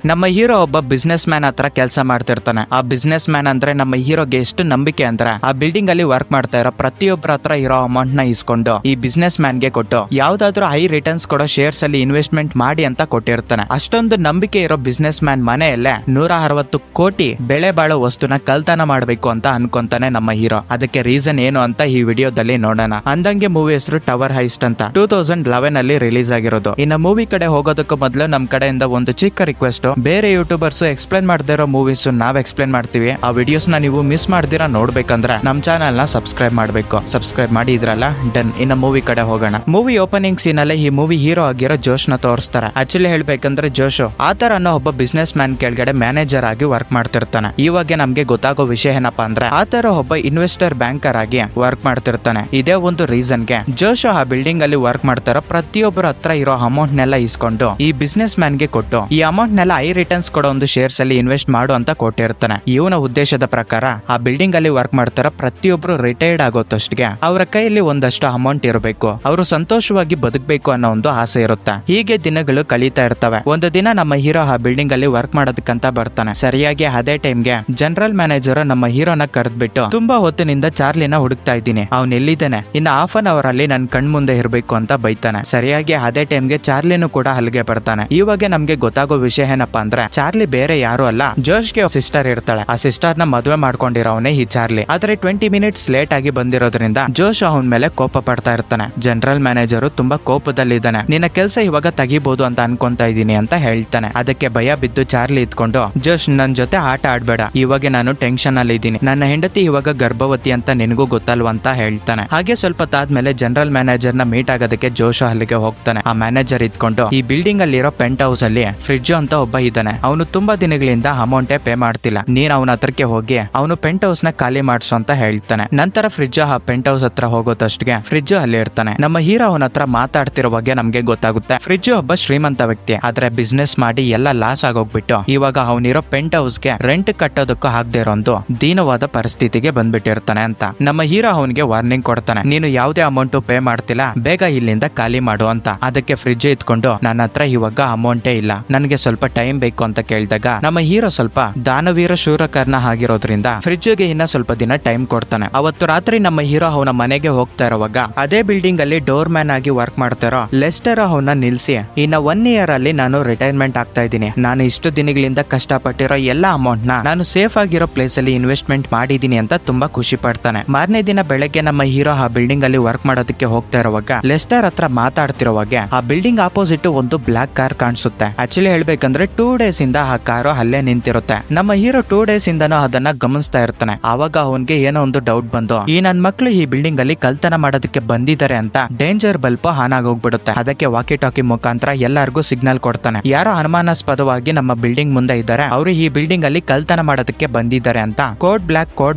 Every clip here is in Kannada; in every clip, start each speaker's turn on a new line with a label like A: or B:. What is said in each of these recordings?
A: ನಮ್ಮ ಹೀರೋ ಒಬ್ಬ ಬಿಸ್ನೆಸ್ ಮ್ಯಾನ್ ಹತ್ರ ಕೆಲಸ ಮಾಡ್ತಿರ್ತಾನೆ. ಆ ಬಿಸ್ನೆಸ್ ಮ್ಯಾನ್ ಅಂದ್ರೆ ನಮ್ಮ ಹೀರೋಗೆ ಎಷ್ಟು ನಂಬಿಕೆ ಅಂದ್ರೆ ಆ ಬಿಲ್ಡಿಂಗ್ ಅಲ್ಲಿ ವರ್ಕ್ ಮಾಡ್ತಾ ಇರೋ ಪ್ರತಿಯೊಬ್ಬರ ಹತ್ರ ಇರೋ ಅಮೌಂಟ್ ನ ಇಸ್ಕೊಂಡು ಈ ಬಿಸ್ನೆಸ್ ಮ್ಯಾನ್ ಗೆ ಕೊಟ್ಟು ಯಾವ್ದಾದ್ರು ಹೈ ರಿಟರ್ನ್ಸ್ ಕೊಡೋ ಶೇರ್ಸ್ ಅಲ್ಲಿ ಇನ್ವೆಸ್ಟ್ಮೆಂಟ್ ಮಾಡಿ ಅಂತ ಕೊಟ್ಟಿರ್ತಾನೆ. ಅಷ್ಟೊಂದು ನಂಬಿಕೆ ಇರೋ ಬಿಸ್ನೆಸ್ ಮ್ಯಾನ್ ಮನೆಯಲ್ಲೇ 160 ಕೋಟಿ ಬೆಳೆ ಬಾಳೋ ವಸ್ತುನ ಕಳ್ತನ ಮಾಡ್ಬೇಕು ಅಂತ ಅನ್ಕೊಂತಾನೆ ನಮ್ಮ ಹೀರೋ. ಅದಕ್ಕೆ ರೀಸನ್ ಏನು ಅಂತ ಈ ವಿಡಿಯೋದಲ್ಲಿ ನೋಡೋಣ. ಅಂದಂಗೆ ಮೂವಿ ಹೆಸರು ಟವರ್ ಹೈಸ್ಟ್ ಅಂತ 2011 ಅಲ್ಲಿ ರಿಲೀಸ್ ಆಗಿರೋದು. ಇನ್ನು ಮೂವಿ ಕಡೆ ಹೋಗೋದಕ್ಕೂ ಮೊದಲು ನಮ್ ಕಡೆಯಿಂದ ಒಂದು ಚಿಕ್ಕ ರಿಕ್ವೆಸ್ಟ್, ಬೇರೆ ಯೂಟ್ಯೂಬರ್ಸ್ ಎಕ್ಸ್ಪ್ಲೇನ್ ಮಾಡದಿರೋ ಮೂವೀಸ್ ನಾವ್ ಎಕ್ಸ್ಪ್ಲೇನ್ ಮಾಡ್ತೀವಿ. ಆ ವಿಡಿಯೋಸ್ ನ ನೀವು ಮಿಸ್ ಮಾಡ್ದಿರಾ ನೋಡ್ಬೇಕಂದ್ರೆ ನಮ್ ಚಾನಲ್ ನ ಸಬ್ಸ್ಕ್ರೈಬ್ ಮಾಡ್ಬೇಕು. ಸಬ್ಸ್ಕ್ರೈಬ್ ಮಾಡಿ ಇದ್ರಲ್ಲ, ಡನ್. ಇನ್ನ ಮೂವಿ ಕಡೆ ಹೋಗೋಣ. ಮೂವಿ ಓಪನಿಂಗ್ ಸೀನ್ ಅಲ್ಲಿ ಈ ಮೂವಿ ಹೀರೋ ಆಗಿರೋ ಜೋಶ್ ನ ತೋರಿಸ್ತಾರೆ. ಆಕ್ಚುಲಿ ಹೇಳ್ಬೇಕಂದ್ರೆ ಜೋಶ್ ಆತರ ಅನ್ನೋ ಒಬ್ಬ ಬಿಸ್ನೆಸ್ ಮ್ಯಾನ್ ಕೆಳಗಡೆ ಮ್ಯಾನೇಜರ್ ಆಗಿ ವರ್ಕ್ ಮಾಡ್ತಿರ್ತಾನೆ. ಇವಾಗ ನಮ್ಗೆ ಗೊತ್ತಾಗೋ ವಿಷಯ ಏನಪ್ಪಾ ಅಂದ್ರೆ ಆತರ ಒಬ್ಬ ಇನ್ವೆಸ್ಟರ್ ಬ್ಯಾಂಕರ್ ಆಗಿ ವರ್ಕ್ ಮಾಡ್ತಿರ್ತಾನೆ. ಇದೇ ಒಂದು ರೀಸನ್ ಗೆ ಜೋಶ್ ಆ ಬಿಲ್ಡಿಂಗ್ ಅಲ್ಲಿ ವರ್ಕ್ ಮಾಡ್ತಾರೋ ಪ್ರತಿಯೊಬ್ಬರ ಹತ್ರ ಇರೋ ಅಮೌಂಟ್ ನೆಲ್ಲ ಇಸ್ಕೊಂಡು ಈ ಬಿಸ್ನೆಸ್ ಮ್ಯಾನ್ ಗೆ ಕೊಟ್ಟು ಈ ಅಮೌಂಟ್ ನೆಲ್ಲ ಹೈ ರಿಟರ್ನ್ಸ್ ಕೊಡೋ ಒಂದು ಶೇರ್ಸ್ ಅಲ್ಲಿ ಇನ್ವೆಸ್ಟ್ ಮಾಡು ಅಂತ ಕೊಟ್ಟಿರ್ತಾನೆ. ಇವನ ಉದ್ದೇಶದ ಪ್ರಕಾರ ಆ ಬಿಲ್ಡಿಂಗ್ ಅಲ್ಲಿ ವರ್ಕ್ ಮಾಡ್ತಾರ ಪ್ರತಿಯೊಬ್ರು ರಿಟೈರ್ಡ್ ಆಗೋತಷ್ಟಿಗೆ ಅವರ ಕೈಯಲ್ಲಿ ಒಂದಷ್ಟು ಅಮೌಂಟ್ ಇರಬೇಕು, ಅವರು ಸಂತೋಷವಾಗಿ ಬದುಕಬೇಕು ಅನ್ನೋ ಒಂದು ಆಸೆ ಇರುತ್ತೆ. ಹೀಗೆ ದಿನಗಳು ಕಳೀತಾ ಇರ್ತವೆ. ಒಂದು ದಿನ ನಮ್ಮ ಹೀರೋ ಆ ಬಿಲ್ಡಿಂಗ್ ಅಲ್ಲಿ ವರ್ಕ್ ಮಾಡೋದಕ್ಕಂತ ಬರ್ತಾನೆ. ಸರಿಯಾಗಿ ಅದೇ ಟೈಮ್ಗೆ ಜನರಲ್ ಮ್ಯಾನೇಜರ್ ನಮ್ಮ ಹೀರೋನ ಕರೆದ್ಬಿಟ್ಟು, ತುಂಬಾ ಹೊತ್ತಿನಿಂದ ಚಾರ್ಲಿನ ಹುಡುಕ್ತಾ ಇದ್ದೀನಿ, ಅವ್ನ್ ಎಲ್ಲಿದ್ದಾನೆ, ಇನ್ನು ಹಾಫ್ ಅನ್ ಅವರ್ ಅಲ್ಲಿ ನನ್ ಕಣ್ ಮುಂದೆ ಇರಬೇಕು ಅಂತ ಬೈತಾನೆ. ಸರಿಯಾಗಿ ಅದೇ ಟೈಮ್ಗೆ ಚಾರ್ಲಿನೂ ಕೂಡ ಅಲ್ಲಿಗೆ ಬರ್ತಾನೆ. ಇವಾಗ ನಮ್ಗೆ ಗೊತ್ತಾಗೋ ವಿಷಯ ಏನಪ್ಪಾ ಅಂದ್ರೆ ಚಾರ್ಲಿ ಬೇರೆ ಯಾರು ಅಲ್ಲ, ಜೋಶ್ಗೆ ಸಿಸ್ಟರ್ ಇರ್ತಾಳೆ. ಆ ಸಿಸ್ಟರ್ ನ ಮದುವೆ ಮಾಡ್ಕೊಂಡಿರೋವನೇ ಈ ಚಾರ್ಲಿ. ಆದ್ರೆ 20 ಮಿನಿಟ್ಸ್ ಲೇಟ್ ಆಗಿ ಬಂದಿರೋದ್ರಿಂದ ಜೋಶ್ ಅವನ ಮೇಲೆ ಕೋಪ ಪಡ್ತಾ ಇರ್ತಾನೆ. ಜನರಲ್ ಮ್ಯಾನೇಜರ್ ತುಂಬಾ ಕೋಪದಲ್ಲಿದ್ದಾನೆ. ನಿನ್ನ ಕೆಲಸ ಇವಾಗ ತೆಗಿಬಹುದು ಅಂತ ಅನ್ಕೊಂತಾ ಇದೀನಿ ಅಂತ ಹೇಳ್ತಾನೆ. ಅದಕ್ಕೆ ಭಯ ಬಿದ್ದು ಚಾರ್ಲಿ ಇದ್ಕೊಂಡು, ಜೋಶ್ ನನ್ ಜೊತೆ ಆಟ ಆಡ್ಬೇಡ, ಇವಾಗ ನಾನು ಟೆನ್ಷನ್ ಅಲ್ಲಿ ಇದ್ದೀನಿ, ನನ್ನ ಹೆಂಡತಿ ಇವಾಗ ಗರ್ಭವತಿ ಅಂತ ನಿನಗೂ ಗೊತ್ತಲ್ವಾ ಅಂತ ಹೇಳ್ತಾನೆ. ಹಾಗೆ ಸ್ವಲ್ಪ ತಾದ್ಮೇಲೆ ಜನರಲ್ ಮ್ಯಾನೇಜರ್ ನ ಮೀಟ್ ಆಗೋದಕ್ಕೆ ಜೋಶ್ ಅಲ್ಲಿಗೆ ಹೋಗ್ತಾನೆ. ಆ ಮ್ಯಾನೇಜರ್ ಇದ್ಕೊಂಡು, ಈ ಬಿಲ್ಡಿಂಗ್ ಅಲ್ಲಿರೋ ಪೆಂಟ್ ಹೌಸ್ ಅಲ್ಲಿ ಫ್ರಿಡ್ಜ್ ಅಂತ ಒಬ್ಬ ಇದ್ದಾನೆ, ಅವನು ತುಂಬಾ ದಿನಗಳಿಂದ ಅಮೌಂಟೇ ಪೇ ಮಾಡ್ತಿಲ್ಲ, ನೀನ್ ಅವನ ಹತ್ರಕ್ಕೆ ಹೋಗಿ ಅವನು ಪೆಂಟ್ ಹೌಸ್ ನ ಖಾಲಿ ಮಾಡ್ಸು ಅಂತ ಹೇಳ್ತಾನೆ. ನಂತರ ಫ್ರಿಡ್ಜ್ ಆ ಪೆಂಟ್ ಹೌಸ್ ಹತ್ರ ಹೋಗೋದಷ್ಟಿಗೆ ಫ್ರಿಡ್ಜ್ ಅಲ್ಲಿ ಇರ್ತಾನೆ. ನಮ್ಮ ಹೀರೋ ಅವನ ಹತ್ರ ಮಾತಾಡ್ತಿರುವಾಗ ನಮ್ಗೆ ಗೊತ್ತಾಗುತ್ತೆ ಫ್ರಿಡ್ಜ್ ಒಬ್ಬ ಶ್ರೀಮಂತ ವ್ಯಕ್ತಿ, ಆದ್ರೆ ಬಿಸ್ನೆಸ್ ಮಾಡಿ ಎಲ್ಲ ಲಾಸ್ ಆಗೋಗ್ಬಿಟ್ಟು ಇವಾಗ ಅವನಿರೋ ಪೆಂಟ್ ಹೌಸ್ ಗೆ ರೆಂಟ್ ಕಟ್ಟೋದಕ್ಕೂ ಆಗದೆ ಇರೋಂದು ದೀನವಾದ ಪರಿಸ್ಥಿತಿಗೆ ಬಂದ್ಬಿಟ್ಟಿರ್ತಾನೆ ಅಂತ ನಮ್ಮ ಹೀರೋ ಅವನಿಗೆ ವಾರ್ನಿಂಗ್ ಕೊಡ್ತಾನೆ. ನೀನು ಯಾವುದೇ ಅಮೌಂಟ್ ಪೇ ಮಾಡ್ತಿಲ್ಲ, ಬೇಗ ಇಲ್ಲಿಂದ ಖಾಲಿ ಮಾಡು ಅಂತ. ಅದಕ್ಕೆ ಫ್ರಿಡ್ಜ್ ಇದ್ಕೊಂಡು, ನನ್ನ ಹತ್ರ ಇವಾಗ ಅಮೌಂಟೇ ಇಲ್ಲ, ನನಗೆ ಸ್ವಲ್ಪ ಟೈಮ್ ಬೇಕು ಅಂತ ಕೇಳಿದಾಗ ನಮ್ಮ ಹೀರೋ ಸ್ವಲ್ಪ ದಾನವೀರ ಶೂರಕರ್ಣ ಆಗಿರೋದ್ರಿಂದ ಫ್ರಿಡ್ಜ್ ಗೆ ಇನ್ನ ಸ್ವಲ್ಪ ದಿನ ಟೈಮ್ ಕೊಡ್ತಾನೆ. ಅವತ್ತು ರಾತ್ರಿ ನಮ್ಮ ಹೀರೋ ಅವನ ಮನೆಗೆ ಹೋಗ್ತಾ ಇರುವಾಗ ಅದೇ ಬಿಲ್ಡಿಂಗ್ ಅಲ್ಲಿ ಡೋರ್ ಮ್ಯಾನ್ ಆಗಿ ವರ್ಕ್ ಮಾಡ್ತಾರೋ ಲೆಸ್ಟರ್ ಅವನ್ನ ನಿಲ್ಸಿ, ಇನ್ನ 1 ಇಯರ್ ಅಲ್ಲಿ ನಾನು ರಿಟೈರ್ಮೆಂಟ್ ಆಗ್ತಾ ಇದ್ದೀನಿ, ನಾನು ಇಷ್ಟು ದಿನಗಳಿಂದ ಕಷ್ಟಪಟ್ಟಿರೋ ಎಲ್ಲಾ ಅಮೌಂಟ್ ನ ನಾನು ಸೇಫ್ ಆಗಿರೋ ಪ್ಲೇಸ್ ಅಲ್ಲಿ ಇನ್ವೆಸ್ಟ್ಮೆಂಟ್ ಮಾಡಿದೀನಿ ಅಂತ ತುಂಬಾ ಖುಷಿ ಪಡ್ತಾನೆ. ಮಾರನೇ ದಿನ ಬೆಳಗ್ಗೆ ನಮ್ಮ ಹೀರೋ ಆ ಬಿಲ್ಡಿಂಗ್ ಅಲ್ಲಿ ವರ್ಕ್ ಮಾಡೋದಕ್ಕೆ ಹೋಗ್ತಾ ಇರುವಾಗ ಲೆಸ್ಟರ್ ಹತ್ರ ಮಾತಾಡ್ತಿರುವಾಗ ಆ ಬಿಲ್ಡಿಂಗ್ ಆಪೋಸಿಟ್ ಒಂದು ಬ್ಲಾಕ್ ಕಾರ್ ಕಾಣಿಸುತ್ತೆ. ಆಕ್ಚುಲಿ ಹೇಳ್ಬೇಕಂದ್ರೆ 2 ಡೇಸ್ ಇಂದ ಆ ಕಾರು ಅಲ್ಲೇ ನಿಂತಿರುತ್ತೆ. ನಮ್ಮ ಹೀರೋ 2 ಡೇಸ್ ಇಂದನೂ ಅದನ್ನ ಗಮನಿಸ್ತಾ ಇರ್ತಾನೆ. ಆವಾಗ ಅವನ್ಗೆ ಏನೋ ಒಂದು ಡೌಟ್ ಬಂದು, ಈ ನನ್ ಮಕ್ಳು ಈ ಬಿಲ್ಡಿಂಗ್ ಅಲ್ಲಿ ಕಳ್ತನ ಮಾಡೋದಕ್ಕೆ ಬಂದಿದ್ದಾರೆ ಅಂತ ಡೇಂಜರ್ ಬಲ್ಪ್ ಆನ್ ಆಗೋಗ್ಬಿಡುತ್ತೆ. ಅದಕ್ಕೆ ವಾಕಿ ಟಾಕಿ ಮುಖಾಂತರ ಎಲ್ಲರಿಗೂ ಸಿಗ್ನಲ್ ಕೊಡ್ತಾನೆ, ಯಾರೋ ಅನುಮಾನಾಸ್ಪದವಾಗಿ ನಮ್ಮ ಬಿಲ್ಡಿಂಗ್ ಮುಂದೆ ಇದ್ದಾರೆ, ಅವರು ಈ ಬಿಲ್ಡಿಂಗ್ ಅಲ್ಲಿ ಕಳ್ತನ ಮಾಡೋದಕ್ಕೆ ಬಂದಿದ್ದಾರೆ ಅಂತ ಕೋಡ್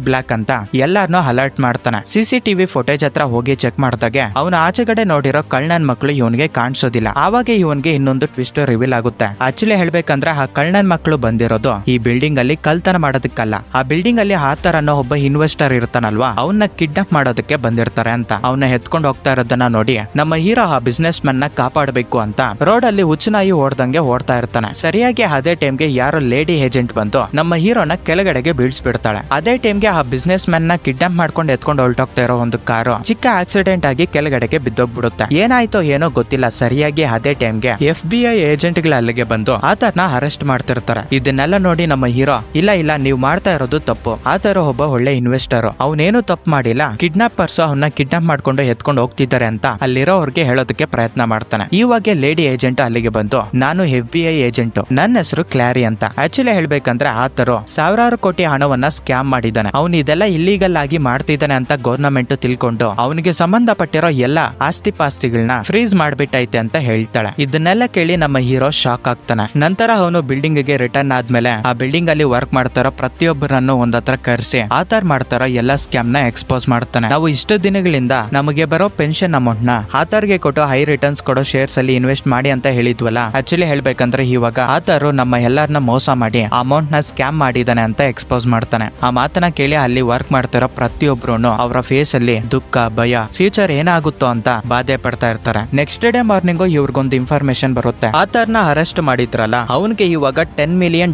A: ಬ್ಲಾಕ್ ಅಂತ ಎಲ್ಲಾರನ್ನೂ ಅಲರ್ಟ್ ಮಾಡ್ತಾನೆ. CCTV ಫುಟೇಜ್ ಹತ್ರ ಹೋಗಿ ಚೆಕ್ ಮಾಡಿದಾಗೆ ಅವನ ಆಚೆಗಡೆ ನೋಡಿರೋ ಕಳ್ಳನ್ ಮಕ್ಳು ಇವನ್ಗೆ ಕಾಣಿಸೋದಿಲ್ಲ. ಆವಾಗ ಇವನ್ಗೆ ಇನ್ನೊಂದು ಟ್ವಿಸ್ಟ್ ರಿವೀಲ್ ಆಗುತ್ತೆ. ಆಕ್ಚುಲಿ ಹೇಳ್ಬೇಕಂದ್ರೆ ಆ ಕಳ್ಳನ್ ಮಕ್ಳು ಬಂದಿರೋದು ಈ ಬಿಲ್ಡಿಂಗ್ ಅಲ್ಲಿ ಕಳ್ತನ ಮಾಡೋದಕ್ಕಲ್ಲ, ಆ ಬಿಲ್ಡಿಂಗ್ ಅಲ್ಲಿ ಆತರ ಅನ್ನೋ ಒಬ್ಬ ಇನ್ವೆಸ್ಟರ್ ಇರ್ತಾನಲ್ವಾ, ಅವನ್ನ ಕಿಡ್ನಾಪ್ ಮಾಡೋದಕ್ಕೆ ಬಂದಿರ್ತಾರೆ ಅಂತ. ಅವನ್ನ ಎತ್ಕೊಂಡು ಹೋಗ್ತಾ ಇರೋದನ್ನ ನೋಡಿ ನಮ್ಮ ಹೀರೋ ಆ ಬಿಸ್ನೆಸ್ ಮ್ಯಾನ್ ನ ಕಾಪಾಡಬೇಕು ಅಂತ ರೋಡ್ ಅಲ್ಲಿ ಹುಚ್ಚನಾಯಿ ಓಡ್ದಂಗೆ ಓಡ್ತಾ ಇರ್ತಾನೆ. ಸರಿಯಾಗಿ ಅದೇ ಟೈಮ್ಗೆ ಯಾರೋ ಲೇಡಿ ಏಜೆಂಟ್ ಬಂದು ನಮ್ಮ ಹೀರೋನ ಕೆಳಗಡೆಗೆ ಬೀಳ್ಸ್ಬಿಡ್ತಾಳೆ. ಅದೇ ಟೈಮ್ಗೆ ಆ ಬಿಸ್ನೆಸ್ ಮ್ಯಾನ್ ನ ಕಿಡ್ನಾಪ್ ಮಾಡ್ಕೊಂಡು ಎತ್ಕೊಂಡು ಹೊರಟೋಗ್ತಾ ಇರೋ ಒಂದು ಕಾರು ಚಿಕ್ಕ ಆಕ್ಸಿಡೆಂಟ್ ಆಗಿ ಕೆಳಗಡೆಗೆ ಬಿದ್ದೋಗ್ಬಿಡುತ್ತೆ. ಏನಾಯ್ತೋ ಏನೋ ಗೊತ್ತಿಲ್ಲ. ಸರಿಯಾಗಿ ಅದೇ ಟೈಮ್ಗೆ FBI ಏಜೆಂಟ್ ಗಳ ಅಲ್ಲಿಗೆ ಬಂದು ಆತನ ಅರೆಸ್ಟ್ ಮಾಡ್ತಿರ್ತಾರೆ. ಇದನ್ನೆಲ್ಲ ನೋಡಿ ನಮ್ಮ ಹೀರೋ, ಇಲ್ಲ ನೀವು ಮಾಡ್ತಾ ಇರೋದು ತಪ್ಪು, ಆತರ ಒಬ್ಬ ಒಳ್ಳೆ ಇನ್ವೆಸ್ಟರ್, ಅವನೇನು ತಪ್ಪು ಮಾಡಿಲ್ಲ, ಕಿಡ್ನಾಪರ್ಸ್ ಅವನ್ನ ಕಿಡ್ನಾಪ್ ಮಾಡ್ಕೊಂಡು ಎತ್ಕೊಂಡು ಹೋಗ್ತಿದ್ದಾರೆ ಅಂತ ಅಲ್ಲಿರೋರ್ಗೆ ಹೇಳೋದಕ್ಕೆ ಪ್ರಯತ್ನ ಮಾಡ್ತಾನೆ. ಇವಾಗ ಲೇಡಿ ಏಜೆಂಟ್ ಅಲ್ಲಿಗೆ ಬಂದು, ನಾನು FBI ಏಜೆಂಟ್, ನನ್ನ ಹೆಸರು ಕ್ಲಾರಿ ಅಂತ. ಆಕ್ಚುಲಿ ಹೇಳ್ಬೇಕಂದ್ರೆ ಆತರು ಸಾವಿರಾರು ಕೋಟಿ ಹಣವನ್ನ ಸ್ಕ್ಯಾಮ್ ಮಾಡಿದ್ದಾನೆ, ಅವನು ಇದೆಲ್ಲ ಇಲ್ಲೀಗಲ್ ಆಗಿ ಮಾಡ್ತಿದ್ದಾನೆ ಅಂತ ಗವರ್ನಮೆಂಟ್ ತಿಳ್ಕೊಂಡು ಅವನಿಗೆ ಸಂಬಂಧಪಟ್ಟಿರೋ ಎಲ್ಲಾ ಆಸ್ತಿ ಪಾಸ್ತಿಗಳನ್ನ ಫ್ರೀಸ್ ಮಾಡ್ಬಿಟ್ಟೈತೆ ಅಂತ ಹೇಳ್ತಾಳೆ. ಇದನ್ನೆಲ್ಲ ಕೇಳಿ ನಮ್ಮ ಹೀರೋ ಶಾಕ್ ಆಗ್ತಾನೆ. ನಂತರ ಅವನು ಬಿಲ್ಡಿಂಗ್ ಗೆ ರಿಟರ್ನ್ ಆದ್ಮೇಲೆ ಆ ಬಿಲ್ಡಿಂಗ್ ಅಲ್ಲಿ ವರ್ಕ್ ಮಾಡ್ತಾರೋ ಪ್ರತಿಯೊಬ್ಬರನ್ನು ಒಂದತ್ರ ಕರೆಸಿ ಆತರ ಮಾಡ್ತಾರೋ ಎಲ್ಲಾ ಸ್ಕ್ಯಾಮ್ ನ ಎಕ್ಸ್ಪೋಸ್ ಮಾಡ್ತಾನೆ. ನಾವು ಇಷ್ಟು ದಿನಗಳಿಂದ ನಮಗೆ ಬರೋ ಪೆನ್ಷನ್ ಅಮೌಂಟ್ ನ ಆತರ್ಗೆ ಕೊಟ್ಟು ಹೈ ರಿಟರ್ನ್ಸ್ ಕೊಡೋ ಶೇರ್ಸ್ ಅಲ್ಲಿ ಇನ್ವೆಸ್ಟ್ ಮಾಡಿ ಅಂತ ಹೇಳಿದ್ವಲ್ಲ, ಆಕ್ಚುಲಿ ಹೇಳ್ಬೇಕಂದ್ರೆ ಇವಾಗ ಆತರು ನಮ್ಮ ಎಲ್ಲರನ್ನ ಮೋಸ ಮಾಡಿ ಅಮೌಂಟ್ ನ ಸ್ಕ್ಯಾಮ್ ಮಾಡಿದಾನೆ ಅಂತ ಎಕ್ಸ್ಪೋಸ್ ಮಾಡ್ತಾನೆ. ಆ ಮಾತನ್ನ ಕೇಳಿ ಅಲ್ಲಿ ವರ್ಕ್ ಮಾಡ್ತಾರೋ ಪ್ರತಿಯೊಬ್ರು ಅವರ ಫೇಸ್ ಅಲ್ಲಿ ದುಃಖ, ಭಯ, ಫ್ಯೂಚರ್ ಏನಾಗುತ್ತೋ ಅಂತ ಬಾಧೆ ಪಡ್ತಾ ಇರ್ತಾರೆ. ನೆಕ್ಸ್ಟ್ ಡೇ ಮಾರ್ನಿಂಗ್ ಇವ್ರಿಗೊಂದು ಇನ್ಫಾರ್ಮೇಶನ್ ಬರುತ್ತೆ, ಆತರ್ನ ಅರೆಸ್ಟ್ ಮಾಡಿದ್ರಲ್ಲ ಅವನಿಗೆ ಇವಾಗ $10 million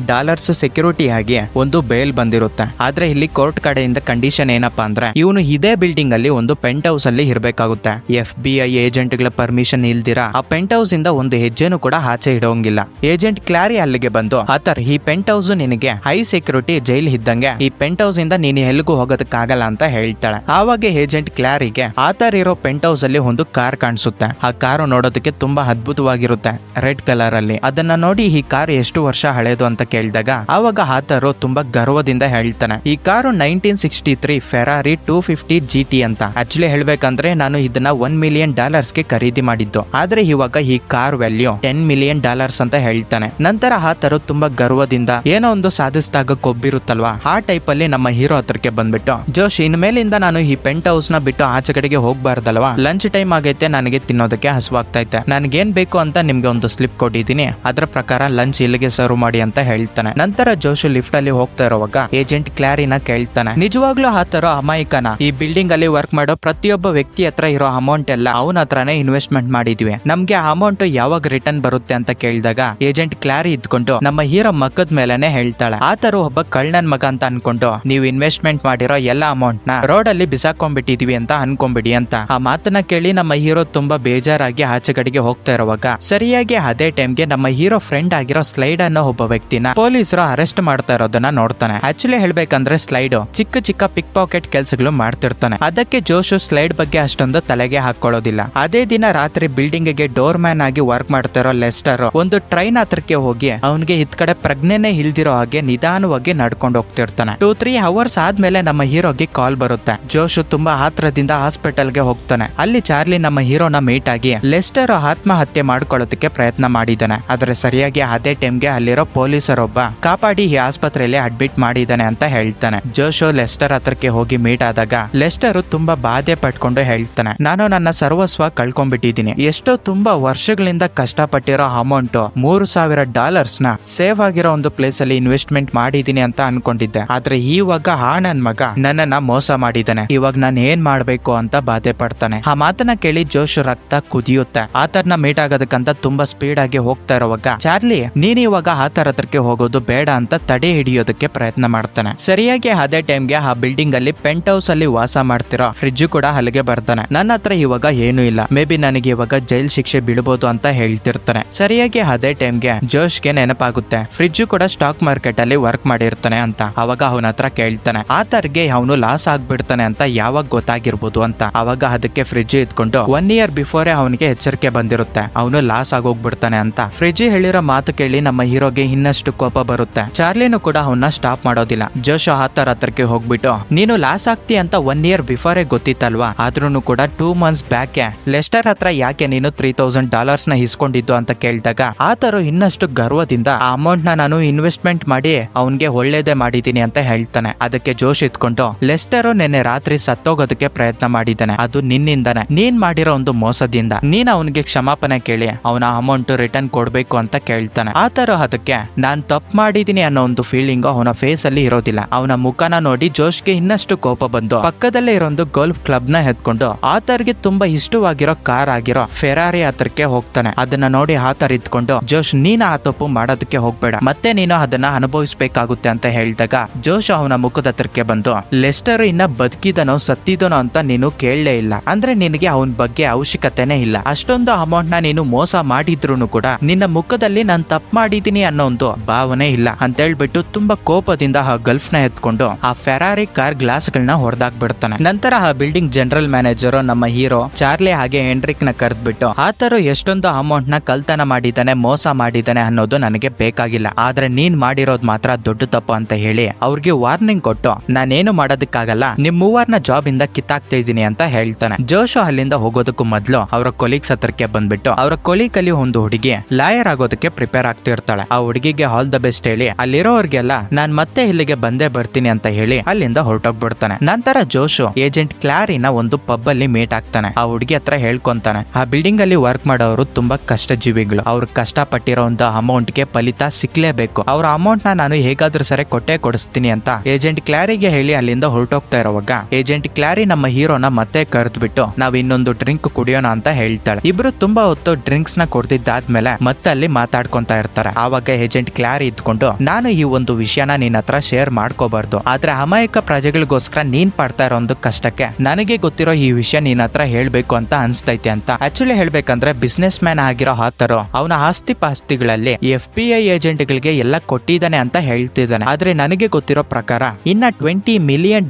A: ಸೆಕ್ಯೂರಿಟಿ ಆಗಿ ಒಂದು ಬೇಲ್ ಬಂದಿರುತ್ತೆ. ಆದ್ರೆ ಇಲ್ಲಿ ಕೋರ್ಟ್ ಕಡೆಯಿಂದ ಕಂಡೀಷನ್ ಏನಪ್ಪಾ ಅಂದ್ರೆ ಇವನು ಇದೇ ಬಿಲ್ಡಿಂಗ್ ಅಲ್ಲಿ ಒಂದು ಪೆಂಟ್ ಹೌಸ್ ಅಲ್ಲಿ ಇರಬೇಕಾಗುತ್ತೆ. FBI ಏಜೆಂಟ್ ಗಳ ಪರ್ಮಿಷನ್ ಇಲ್ದಿರಾ ಆ ಪೆಂಟ್ ಹೌಸ್ ಇಂದ ಒಂದು ಹೆಜ್ಜೆನೂ ಕೂಡ ಆಚೆ ಇಡೋಂಗಿಲ್ಲ. ಏಜೆಂಟ್ ಕ್ಲಾರಿ ಅಲ್ಲಿಗೆ ಬಂದು ಆತರ್ ಈ ಪೆಂಟ್ ಹೌಸ್ ನಿನಗೆ ಹೈ ಸೆಕ್ಯೂರಿಟಿ ಜೈಲ್ ಇದ್ದಂಗೆ, ಈ ಪೆಂಟ್ ಹೌಸ್ ಇಂದ ನೀನು ಎಲ್ಲಿಗೂ ಹೋಗೋದಕ್ಕಾಗಲ್ಲ ಅಂತ ಹೇಳ್ತಾಳೆ. ಆವಾಗ ಏಜೆಂಟ್ ಕ್ಲಾರಿಗೆ ಆತರ್ ಇರೋ ಪೆಂಟ್ ಹೌಸ್ ಅಲ್ಲಿ ಒಂದು ಕಾರ್ ಕಾಣಿಸುತ್ತೆ. ಆ ಕಾರು ನೋಡೋದಕ್ಕೆ ತುಂಬಾ ಅದ್ಭುತವಾಗಿರುತ್ತೆ, ರೆಡ್ ಕಲರ್ ಅಲ್ಲಿ. ಅದನ್ನ ನೋಡಿ ಈ ಕಾರ್ ಎಷ್ಟು ವರ್ಷ ಹಳೇದು ಅಂತ ಕೇಳಿದಾಗ ಆವಾಗ ಆತರು ತುಂಬಾ ಗರ್ವದಿಂದ ಹೇಳ್ತಾನೆ, ಈ ಕಾರು 1963 ಫೆರಾರಿ 250 GT ಅಂತ. ಆಕ್ಚುಲಿ ಹೇಳ್ಬೇಕಂದ್ರೆ ನಾನು ಇದನ್ನ $1 million ಗೆ ಖರೀದಿ ಮಾಡಿದ್ದು, ಆದ್ರೆ ಇವಾಗ ಈ ಕಾರ್ ವ್ಯಾಲ್ಯೂ $10 million ಅಂತ ಹೇಳ್ತಾನೆ. ನಂತರ ಆತರು ತುಂಬಾ ಗರ್ವದಿಂದ ಏನೋ ಒಂದು ಸಾಧಿಸಿದಾಗ ಕೊಬ್ಬಿರುತ್ತಲ್ವಾ, ಆ ಟೈಪ್ ಅಲ್ಲಿ ನಮ್ಮ ಹೀರೋ ಹತ್ರಕ್ಕೆ ಬಂದ್ಬಿಟ್ಟು, ಜೋಶ್ ಇನ್ಮೇಲಿಂದ ನಾನು ಈ ಪೆಂಟ್ ಹೌಸ್ ನ ಬಿಟ್ಟು ಆಚೆ ಕಡೆಗೆ ಹೋಗ್ಬಾರ್ದಲ್ವಾ, ಲಂಚ್ ಟೈಮ್ ಆಗೈತೆ, ನನಗೆ ತಿನ್ನೋದಕ್ಕೆ ಹಸುವಾಗ್ತೈತೆ, ನನ್ಗೇನ್ ಬೇಕು ಅಂತ ನಿಮ್ಗೆ ಒಂದು ಸ್ಲಿಪ್ ಕೊಟ್ಟಿದ್ದೀನಿ, ಅದ್ರ ಪ್ರಕಾರ ಲಂಚ್ ಇಲ್ಲಿಗೆ ಸರ್ವ್ ಮಾಡಿ ಅಂತ ಹೇಳ್ತಾನೆ. ನಂತರ ಜೋಶ್ ಲಿಫ್ಟ್ ಅಲ್ಲಿ ಹೋಗ್ತಾ ಇರುವಾಗ ಏಜೆಂಟ್ ಕ್ಲಾರಿನ ಕೇಳ್ತಾನೆ, ನಿಜವಾಗ್ಲೂ ಆತರ ಅಮಾಯಕನ, ಈ ಬಿಲ್ಡಿಂಗ್ ಅಲ್ಲಿ ವರ್ಕ್ ಮಾಡೋ ಪ್ರತಿಯೊಬ್ಬ ವ್ಯಕ್ತಿ ಹತ್ರ ಇರೋ ಅಮೌಂಟ್ ಎಲ್ಲ ಅವನ ಹತ್ರನೇ ಇನ್ವೆಸ್ಟ್ಮೆಂಟ್ ಮಾಡಿದ್ವಿ, ನಮ್ಗೆ ಆ ಅಮೌಂಟ್ ಯಾವಾಗ ರಿಟರ್ನ್ ಬರುತ್ತೆ ಅಂತ ಕೇಳಿದಾಗ ಏಜೆಂಟ್ ಕ್ಲಾರಿ ಇದ್ಕೊಂಡು ನಮ್ಮ ಹೀರೋ ಮಕ್ಕದ ಮೇಲೆನೆ ಹೇಳ್ತಾಳೆ, ಆತರ ಒಬ್ಬ ಕಳ್ಳನ್ ಮಗ ಅಂತ ಅನ್ಕೊಂಡು ನೀವು ಇನ್ವೆಸ್ಟ್ಮೆಂಟ್ ಮಾಡಿರೋ ಎಲ್ಲ ಅಮೌಂಟ್ ನ ರೋಡ್ ಅಲ್ಲಿ ಬಿಸಾಕೊಂಡ್ಬಿಟ್ಟಿದೀವಿ ಅಂತ ಅನ್ಕೊಂಬಿಡಿ ಅಂತ. ಆ ಮಾತನ್ನ ಕೇಳಿ ನಮ್ಮ ಹೀರೋ ತುಂಬಾ ಬೇಜಾರಾಗಿ ಆಚೆ ಕಡೆಗೆ ಹೋಗ್ತಾ ಇರುವಾಗ ಸರಿಯಾಗಿ ಅದೇ ಟೈಮ್ಗೆ ನಮ್ಮ ಹೀರೋ ಫ್ರೆಂಡ್ ಆಗಿರೋ ಸ್ಲೈಡ್ ಅನ್ನೋ ಒಬ್ಬ ವ್ಯಕ್ತಿನ ಪೊಲೀಸರು ಅರೆಸ್ಟ್ ಮಾಡ್ತಾ ಇರೋದನ್ನ ನೋಡ್ತಾನೆ. ಆಕ್ಚುಲಿ ಹೇಳ್ಬೇಕಂದ್ರೆ ಸ್ಲೈಡ್ ಚಿಕ್ಕ ಚಿಕ್ಕ ಪಿಕ್ ಪಾಕೆಟ್ ಕೆಲಸಗಳು ಮಾಡ್ತಿರ್ತಾನೆ. ಅದಕ್ಕೆ ಜೋಶು ಸ್ಲೈಡ್ ಬಗ್ಗೆ ಅಷ್ಟೊಂದು ತಲೆಗೆ ಹಾಕೊಳ್ಳೋದಿಲ್ಲ. ಅದೇ ದಿನ ರಾತ್ರಿ ಬಿಲ್ಡಿಂಗ್ ಗೆ ಡೋರ್ ಮ್ಯಾನ್ ಆಗಿ ವರ್ಕ್ ಮಾಡ್ತಾ ಇರೋ ಲೆಸ್ಟರ್ ಒಂದು ಟ್ರೈನ್ ಹತ್ರಕ್ಕೆ ಹೋಗಿ ಅವನಿಗೆ ಇದ್ ಕಡೆ ಪ್ರಜ್ಞೆನೆ ಇಲ್ದಿರೋ ಹಾಗೆ ನಿಧಾನವಾಗಿ ನಡ್ಕೊಂಡು ಹೋಗ್ತಿರ್ತಾನೆ. 2-3 hours ಆದ್ಮೇಲೆ ನಮ್ಮ ಹೀರೋಗೆ ಕಾಲ್ ಬರುತ್ತೆ. ಜೋಶು ತುಂಬಾ ಆತ್ರದಿಂದ ಹಾಸ್ಪಿಟಲ್ ಗೆ ಹೋಗ್ತಾನೆ. ಅಲ್ಲಿ ಚಾರ್ಲಿ ನಮ್ಮ ಹೀರೋನ ಮೀಟ್ ಆಗಿ ಲೆಸ್ಟರ್ ಆತ್ಮಹತ್ಯೆ ಮಾಡ್ಕೊಳ್ಳೋದಕ್ಕೆ ಪ್ರಯತ್ನ ಮಾಡಿದ್ದಾನೆ, ಆದ್ರೆ ಸರಿಯಾಗಿ ಅದೇ ಟೈಮ್ಗೆ ಅಲ್ಲಿರೋ ಪೊಲೀಸರೊಬ್ಬ ಕಾಪಾಡಿ ಈ ಆಸ್ಪತ್ರೆಯಲ್ಲಿ ಅಡ್ಮಿಟ್ ಮಾಡಿದ್ದಾನೆ ಅಂತ ಹೇಳ್ತಾನೆ. ಜೋಶು ಲೆಸ್ಟರ್ ಹತ್ರಕ್ಕೆ ಹೋಗಿ ಮೀಟ್ ಆದಾಗ ಲೆಸ್ಟರ್ ತುಂಬಾ ಬಾಧೆ ಪಟ್ಕೊಂಡು ಹೇಳ್ತಾನೆ, ನಾನು ನನ್ನ ಸರ್ವಸ್ವ ಕಳ್ಕೊಂಡ್ಬಿಟ್ಟಿದ್ದೀನಿ, ಎಷ್ಟೋ ತುಂಬಾ ವರ್ಷಗಳಿಂದ ಕಷ್ಟಪಟ್ಟಿರೋ ಅಮೌಂಟ್ $3,000 ನ ಸೇವ್ ಆಗಿರೋ ಒಂದು ಪ್ಲೇಸ್ ಅಲ್ಲಿ ಇನ್ವೆಸ್ಟ್ಮೆಂಟ್ ಮಾಡಿದೀನಿ ಅಂತ ಅನ್ಕೊಂಡಿದ್ದೆ, ಆದ್ರೆ ಇವಾಗ ಆ ನನ್ ಮಗ ನನ್ನನ್ನ ಮೋಸ ಮಾಡಿದ್ದಾನೆ, ಇವಾಗ ನಾನು ಏನ್ ಮಾಡ್ಬೇಕು ಅಂತ ಬಾಧೆ ಪಡ್ತಾನೆ. ಆ ಮಾತನ್ನ ಕೇಳಿ ಜೋಶ್ ರಕ್ತ ಕುದಿಯುತ್ತೆ. ಆತರ್ನ ಮೀಟ್ ಆಗೋದಕ್ಕಂತ ತುಂಬಾ ಸ್ಪೀಡ್ ಆಗಿ ಹೋಗ್ತಾ ಇರುವಾಗ ಚಾರ್ಲಿ ನೀನ್ ಇವಾಗ ಆತರ ಹತ್ರಕ್ಕೆ ಹೋಗೋದು ಬೇಡ ಅಂತ ತಡೆ ಹಿಡಿಯೋದಕ್ಕೆ ಪ್ರಯತ್ನ ಮಾಡ್ತಾನೆ. ಸರಿಯಾಗಿ ಅದೇ ಟೈಮ್ಗೆ ಆ ಬಿಲ್ಡಿಂಗ್ ಅಲ್ಲಿ ಪೆಂಟ್ ಹೌಸ್ ಅಲ್ಲಿ ವಾಸ ಮಾಡ್ತಿರೋ ಫ್ರಿಡ್ಜ್ ಕೂಡ ಅಲ್ಲಿಗೆ ಬರ್ತಾನೆ. ನನ್ನ ಹತ್ರ ಇವಾಗ ಏನು ಇಲ್ಲ, ಮೇ ಬಿ ನನಗೆ ಇವಾಗ ಜೈಲ್ ಶಿಕ್ಷೆ ಬೀಳ್ಬೋದು ಅಂತ ಹೇಳ್ತಿರ್ತಾನೆ. ಸರಿಯಾಗಿ ಅದೇ ಟೈಮ್ಗೆ ಜೋಶ್ಗೆ ನೆನಪಾಗುತ್ತೆ ಫ್ರಿಡ್ಜ್ ಕೂಡ ಸ್ಟಾಕ್ ಮಾರ್ಕೆಟ್ ಅಲ್ಲಿ ವರ್ಕ್ ಮಾಡಿರ್ತಾನೆ ಅಂತ. ಅವಾಗ ಅವನ ಹತ್ರ ಕೇಳ್ತಾನೆ, ಆತರ್ಗೆ ಅವನು ಲಾಸ್ ಆಗ್ಬಿಡ್ತಾನೆ ಅಂತ ಯಾವಾಗ ಗೊತ್ತಾಗಿರ್ಬೋದು ಅಂತ. ಅವಾಗ ಅದಕ್ಕೆ ಫ್ರಿಡ್ಜ್ ಇದ್ಕೊಂಡು 1 year ಬಿಫೋರ್ ಅವನಿಗೆ ಎಚ್ಚರಿಕೆ ಬಂದಿರುತ್ತೆ ಅವನು ಲಾಸ್ ಆಗೋಗ್ಬಿಡ್ತಾನೆ ಅಂತ. ಫ್ರಿಡ್ಜ್ ಹೇಳಿರೋ ಮಾತು ಕೇಳಿ ನಮ್ಮ ಹೀರೋಗೆ ಇನ್ನಷ್ಟು ಕೋಪ ಬರುತ್ತೆ. ಚಾರ್ಲಿನೂ ಕೂಡ ಅವನ್ನ ಸ್ಟಾಪ್ ಮಾಡೋದಿಲ್ಲ. ಜೋಶ್ ಆತರ ಹತ್ರಕ್ಕೆ ಹೋಗ್ಬಿಟ್ಟು, ನೀನು ಲಾಸ್ ಆಗ್ತಿ ಅಂತ 1 year ಬಿಫೋರೇ ಗೊತ್ತಿತ್ತಲ್ವಾ, ಆದ್ರೂ ಕೂಡ 2 months ಬ್ಯಾಕ್ ಲೆಸ್ಟರ್ ಹತ್ರ ಯಾಕೆ ನೀನು $3,000 ನ ಇಸ್ಕೊಂಡಿದ್ದು ಅಂತ ಕೇಳಿದಾಗ ಆತರು ಇನ್ನಷ್ಟು ಗರ್ವದಿಂದ ಆ ಅಮೌಂಟ್ ನ ನಾನು ಇನ್ವೆಸ್ಟ್ಮೆಂಟ್ ಮಾಡಿ ಅವನ್ಗೆ ಒಳ್ಳೇದೇ ಮಾಡಿದೀನಿ ಅಂತ ಹೇಳ್ತಾನೆ. ಅದಕ್ಕೆ ಜೋಶ್ ಇದ್ಕೊಂಡು, ಲೆಸ್ಟರ್ ನೆನ್ನೆ ರಾತ್ರಿ ಸತ್ತೋಗೋದಕ್ಕೆ ಪ್ರಯತ್ನ ಮಾಡಿದ್ದಾನೆ, ಅದು ನಿನ್ನಿಂದಾನೆ, ನೀನ್ ಮಾಡಿರೋ ಒಂದು ಮೋಸದಿಂದ, ನೀನ್ ಅವನಿಗೆ ಕ್ಷಮಾಪಣೆ ಕೇಳಿ ಅವನ ಅಮೌಂಟ್ ರಿಟರ್ನ್ ಕೊಡ್ಬೇಕು ಅಂತ ಕೇಳ್ತಾನೆ. ಆತರ ಅದಕ್ಕೆ ನಾನ್ ತಪ್ಪು ಮಾಡಿದೀನಿ ಅನ್ನೋ ಒಂದು ಫೀಲಿಂಗ್ ಅವನ ಫೇಸ್ ಅಲ್ಲಿ ಇರೋದಿಲ್ಲ. ಅವನ ಮುಖನ ನೋಡಿ ಜೋಶ್ಗೆ ಇನ್ನಷ್ಟು ಕೋಪ ಬಂದು ಪಕ್ಕದಲ್ಲೇ ಇರೋ ಒಂದು ಗೋಲ್ಫ್ ಕ್ಲಬ್ ನ ಎತ್ಕೊಂಡು ಆತರ್ಗೆ ತುಂಬಾ ಇಷ್ಟವಾಗಿರೋ ಕಾರ್ ಆಗಿರೋ ಫೆರಾರಿ ಹತ್ರಕ್ಕೆ ಹೋಗ್ತಾನೆ. ಅದನ್ನ ನೋಡಿ ಆತರ್ ಇದ್ಕೊಂಡು, ಜೋಶ್ ನೀನ್ ಆ ತಪ್ಪು ಮಾಡೋದಕ್ಕೆ ಹೋಗ್ಬೇಡ, ಮತ್ತೆ ನೀನು ಅದನ್ನ ಅನುಭವಿಸ್ಬೇಕಾಗುತ್ತೆ ಅಂತ ಹೇಳಿದಾಗ ಜೋಶ್ ಅವನ ಮುಖದ ಹತ್ರಕ್ಕೆ ಬಂದು, ಲೆಸ್ಟರ್ ಇನ್ನ ಬದುಕಿದನೋ ಸತ್ತಿದನೋ ಅಂತ ನೀನು ಕೇಳಲೇ ಇಲ್ಲ, ಅಂದ್ರೆ ನಿನಗೆ ಅವನ ಬಗ್ಗೆ ಅವಶ್ಯಕತೆನೇ ಇಲ್ಲ, ಅಷ್ಟೊಂದು ಅಮೌಂಟ್ ನ ನೀನು ಮೋಸ ಮಾಡಿದ್ರು ಕೂಡ ನಿನ್ನ ಮುಖದಲ್ಲಿ ನಾನು ತಪ್ಪು ಮಾಡಿದೀನಿ ಅನ್ನೋ ಒಂದು ಭಾವನೆ ಇಲ್ಲ ಅಂತ ಹೇಳ್ಬಿಟ್ಟು ತುಂಬಾ ಕೋಪದಿಂದ ಆ ಗಲ್ಫ್ ನ ಎತ್ಕೊಂಡು ಆ ಫೆರಾರಿ ಕಾರ್ ಗ್ಲಾಸ್ ಗಳನ್ನ ಹೊಡೆದಾಕ್ಬಿಡ್ತಾನೆ. ನಂತರ ಆ ಬಿಲ್ಡಿಂಗ್ ಜನರಲ್ ಮ್ಯಾನೇಜರ್ ನಮ್ಮ ಹೀರೋ ಚಾರ್ಲಿ ಹಾಗೆ ಹೆನ್ರಿಕ್ ನ ಕರೆದ್ಬಿಟ್ಟು, ಆತರು ಎಷ್ಟೊಂದು ಅಮೌಂಟ್ ನ ಕಳ್ತನ ಮಾಡಿದ್ದಾನೆ, ಮೋಸ ಮಾಡಿದ್ದಾನೆ ಅನ್ನೋದು ನನಗೆ ಬೇಕಾಗಿಲ್ಲ, ಆದ್ರೆ ನೀನ್ ಮಾಡಿರೋದು ಮಾತ್ರ ದೊಡ್ಡ ತಪ್ಪು ಅಂತ ಹೇಳಿ ಅವ್ರಿಗೆ ವಾರ್ನಿಂಗ್ ಕೊಟ್ಟು ನಾನೇನು ಮಾಡೋದಕ್ಕಾಗಲ್ಲ, ನಿಮ್ ಮೂವರ್ನ ಜಾಬ್ ಇಂದ ಕಿತ್ತಾಕ್ತಾ ಇದೀನಿ ಅಂತ ಹೇಳ್ತಾನೆ. ಜೋಶು ಅಲ್ಲಿಂದ ಹೋಗೋದಕ್ಕೂ ಮೊದ್ಲು ಅವರ ಕೊಲೀಗ್ಸ್ ಹತ್ರಕ್ಕೆ ಬಂದ್ಬಿಟ್ಟು ಅವರ ಕೊಲೀಗ್ ಅಲ್ಲಿ ಒಂದು ಹುಡುಗಿ ಲಾಯರ್ ಆಗೋದಕ್ಕೆ ಪ್ರಿಪೇರ್ ಆಗ್ತಿರ್ತಾಳೆ. ಆ ಹುಡುಗಿಗೆ ಆಲ್ ದ ಬೆಸ್ಟ್ ಹೇಳಿ ಅಲ್ಲಿರೋರ್ಗೆಲ್ಲ ನಾನ್ ಮತ್ತೆ ಇಲ್ಲಿಗೆ ಬಂದೇ ಬರ್ತೀನಿ ಅಂತ ಹೇಳಿ ಅಲ್ಲಿಂದ ಹೊರಟೋಗ್ಬಿಡ್ತಾನೆ. ನಂತರ ಜೋಶು ಏಜೆಂಟ್ ಕ್ಲಾರಿನ ಒಂದು ಪಬ್ ಅಲ್ಲಿ ಮೀಟ್ ಆಗ್ತಾನೆ. ಆ ಹುಡುಗಿ ಹತ್ರ ಹೇಳ್ಕೊಂತಾನೆ, ಆ ಬಿಲ್ಡಿಂಗ್ ಅಲ್ಲಿ ವರ್ಕ್ ಮಾಡೋರು ತುಂಬಾ ಕಷ್ಟ ಜೀವಿಗಳು, ಅವ್ರು ಕಷ್ಟ ಪಟ್ಟಿರೋ ಒಂದು ಅಮೌಂಟ್ ಗೆ ಫಲಿತ ಸಿಕ್ಲೇಬೇಕು, ಅವ್ರ ಅಮೌಂಟ್ ನ ನಾನು ಹೇಗಾದ್ರೂ ಸರಿ ಕೊಟ್ಟೆ ಕೊಡಿಸ್ತೀನಿ ಅಂತ ಏಜೆಂಟ್ ಕ್ಲಾರಿಗೆ ಹೇಳಿ ಅಲ್ಲಿಂದ ಹೊರಟೋಗ್ತಾ ಇರೋವಾಗ ಏಜೆಂಟ್ ಕ್ಲಾರಿ ನಮ್ಮ ಹೀರೋನ ಮತ್ತೆ ಕರೆದ್ಬಿಟ್ಟು ನಾವ್ ಇನ್ನೊಂದು ಡ್ರಿಂಕ್ ಕುಡಿಯೋಣ ಅಂತ ಹೇಳ್ತಾಳೆ. ಇಬ್ರು ತುಂಬಾ ಹೊತ್ತು ಡ್ರಿಂಕ್ಸ್ ನ ಕೊಡ್ತಿದ್ದಾದ್ಮೇಲೆ ಮತ್ತೆ ಅಲ್ಲಿ ಮಾತಾಡ್ಕೊಂತ ಮಾತಾಡ್ಕೊಂತಾ ಇರ್ತಾರೆ. ಆವಾಗ ಏಜೆಂಟ್ ಕ್ಲಾರಿ ಇದ್ಕೊಂಡು, ನಾನು ಈ ಒಂದು ವಿಷಯನ ನಿನ್ನ ಹತ್ರ ಶೇರ್ ಮಾಡ್ಕೋಬಾರ್ದು, ಆದ್ರೆ ಅಮಾಯಕ ಪ್ರಜೆಗಳಿಗೋಸ್ಕರ ನೀನ್ ಪಡ್ತಾ ಇರೋ ಒಂದು ಕಷ್ಟಕ್ಕೆ ನನಗೆ ಗೊತ್ತಿರೋ ಈ ವಿಷಯ ನಿನ್ನ ಹತ್ರ ಹೇಳ್ಬೇಕು ಅಂತ ಅನ್ಸ್ತೈತೆ ಅಂತ. ಆಕ್ಚುಲಿ ಹೇಳ್ಬೇಕಂದ್ರೆ ಬಿಸ್ನೆಸ್ ಮ್ಯಾನ್ ಆಗಿರೋ ಆತರು ಅವನ ಆಸ್ತಿ ಪಾಸ್ತಿಗಳಲ್ಲಿ FBI ಏಜೆಂಟ್ ಗಳಿಗೆ ಎಲ್ಲ ಕೊಟ್ಟಿದ್ದಾನೆ ಅಂತ ಹೇಳ್ತಿದ್ದಾನೆ. ಆದ್ರೆ ನನಗೆ ಗೊತ್ತಿರೋ ಪ್ರಕಾರ ಇನ್ನ $20 ಮಿಲಿಯನ್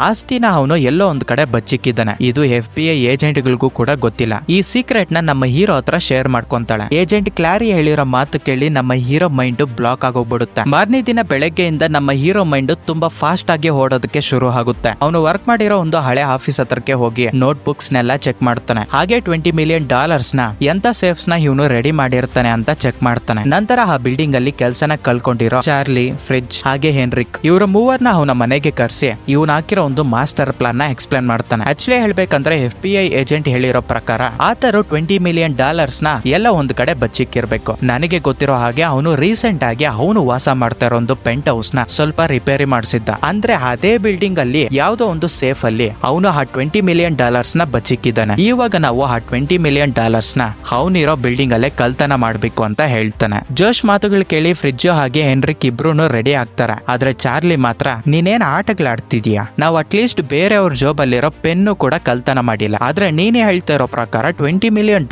A: ಆಸ್ತಿನ ಅವನು ಎಲ್ಲೋ ಒಂದ್ ಕಡೆ ಬಚ್ಚಿಕ್ಕಿದ್ದಾನೆ. ಇದು FBI ಏಜೆಂಟ್ ಗಳಿಗೂ ಕೂಡ ಗೊತ್ತಿಲ್ಲ. ಈ ಸೀಕ್ರೆಟ್ ನ ನಮ್ಮ ಹೀರೋ ಹತ್ರ ಶೇರ್ ಮಾಡ್ಕೊಂತಾಳೆ. ಏಜೆಂಟ್ ಕ್ಲಾರಿ ಹೇಳಿರೋ ಮಾತು ಕೇಳಿ ನಮ್ಮ ಹೀರೋ ಮೈಂಡ್ ಬ್ಲಾಕ್ ಆಗೋಗ್ಬಿಡುತ್ತೆ. ಮಾರನೇ ದಿನ ಬೆಳಗ್ಗೆಯಿಂದ ನಮ್ಮ ಹೀರೋ ಮೈಂಡ್ ತುಂಬಾ ಫಾಸ್ಟ್ ಆಗಿ ಓಡೋದಕ್ಕೆ ಶುರು ಆಗುತ್ತೆ. ಅವನು ವರ್ಕ್ ಮಾಡಿರೋ ಒಂದು ಹಳೆ ಆಫೀಸ್ ಹತ್ರಕ್ಕೆ ಹೋಗಿ ನೋಟ್ ಬುಕ್ಸ್ ನೆಲ್ಲ ಚೆಕ್ ಮಾಡ್ತಾನೆ. ಹಾಗೆ $20 ಮಿಲಿಯನ್ ನ ಎಂತ ಸೇಫ್ಸ್ ನ ಇವನು ರೆಡಿ ಮಾಡಿರ್ತಾನೆ ಅಂತ ಚೆಕ್ ಮಾಡ್ತಾನೆ. ನಂತರ ಆ ಬಿಲ್ಡಿಂಗ್ ಅಲ್ಲಿ ಕೆಲಸನ ಕಳ್ಕೊಂಡಿರೋ ಚಾರ್ಲಿ, ಫ್ರಿಡ್ಜ್ ಹಾಗೆ ಹೆನ್ರಿಕ್ ಇವರ ಮೂವರ್ನ ಅವನ ಮನೆಗೆ ಕರೆಸಿ ಇವನ್ ಹಾಕಿರೋ ಒಂದು ಮಾಸ್ಟರ್ ಪ್ಲಾನ್ ನ ಎಕ್ಸ್ಪ್ಲೇನ್ ಮಾಡ್ತಾನೆ. ಆಕ್ಚುಲಿ ಹೇಳ್ಬೇಕಂದ್ರೆ FBI ಏಜೆಂಟ್ ಹೇಳಿರೋ ಪ್ರಕಾರ ಆತರು $20 ಮಿಲಿಯನ್ ನ ಎಲ್ಲ ಒಂದು ಕಡೆ ಬಚ್ಚಿಕ್ಕಿರ್ಬೇಕು. ನನಗೆ ಗೊತ್ತಿರೋ ಹಾಗೆ ಅವನು ರೀಸೆಂಟ್ ಆಗಿ ಅವನು ವಾಸ ಮಾಡ್ತಾ ಇರೋ ಒಂದು ಪೆಂಟ್ ಹೌಸ್ ನ ಸ್ವಲ್ಪ ರಿಪೇರಿ ಮಾಡಿಸಿದ್ದ. ಅಂದ್ರೆ ಅದೇ ಬಿಲ್ಡಿಂಗ್ ಅಲ್ಲಿ ಯಾವ್ದೋ ಒಂದು ಸೇಫ್ ಅಲ್ಲಿ ಅವನು ಆ $20 ಮಿಲಿಯನ್ ನ ಬಚ್ಚಿಕ್ಕಿದ್ದಾನೆ. ಇವಾಗ ನಾವು ಆ $20 ಮಿಲಿಯನ್ ನ ಅವನಿರೋ ಬಿಲ್ಡಿಂಗ್ ಅಲ್ಲೇ ಕಲ್ತನ ಮಾಡ್ಬೇಕು ಅಂತ ಹೇಳ್ತಾನೆ. ಜೋಶ್ ಮಾತುಗಳು ಕೇಳಿ ಫ್ರಿಡ್ಜ್ ಹಾಗೆ ಹೆನ್ರಿಕ್ ಇಬ್ರು ರೆಡಿ ಆಗ್ತಾರೆ. ಆದ್ರೆ ಚಾರ್ಲಿ ಮಾತ್ರ, ನೀನೇನ್ ಆಟಗಳಾಡ್ತಿದೀಯಾ, ನಾವು ಅಟ್ಲೀಸ್ಟ್ ಬೇರೆಯವ್ರ ಜಾಬ್ ಅಲ್ಲಿರೋ ಪೆನ್ನು ಕೂಡ ಕಲ್ತನ ಮಾಡಿಲ್ಲ, ಆದ್ರೆ ನೀನೇ ಹೇಳ್ತಾ ಇರೋ ಪ್ರಕಾರ $20 ಮಿಲಿಯನ್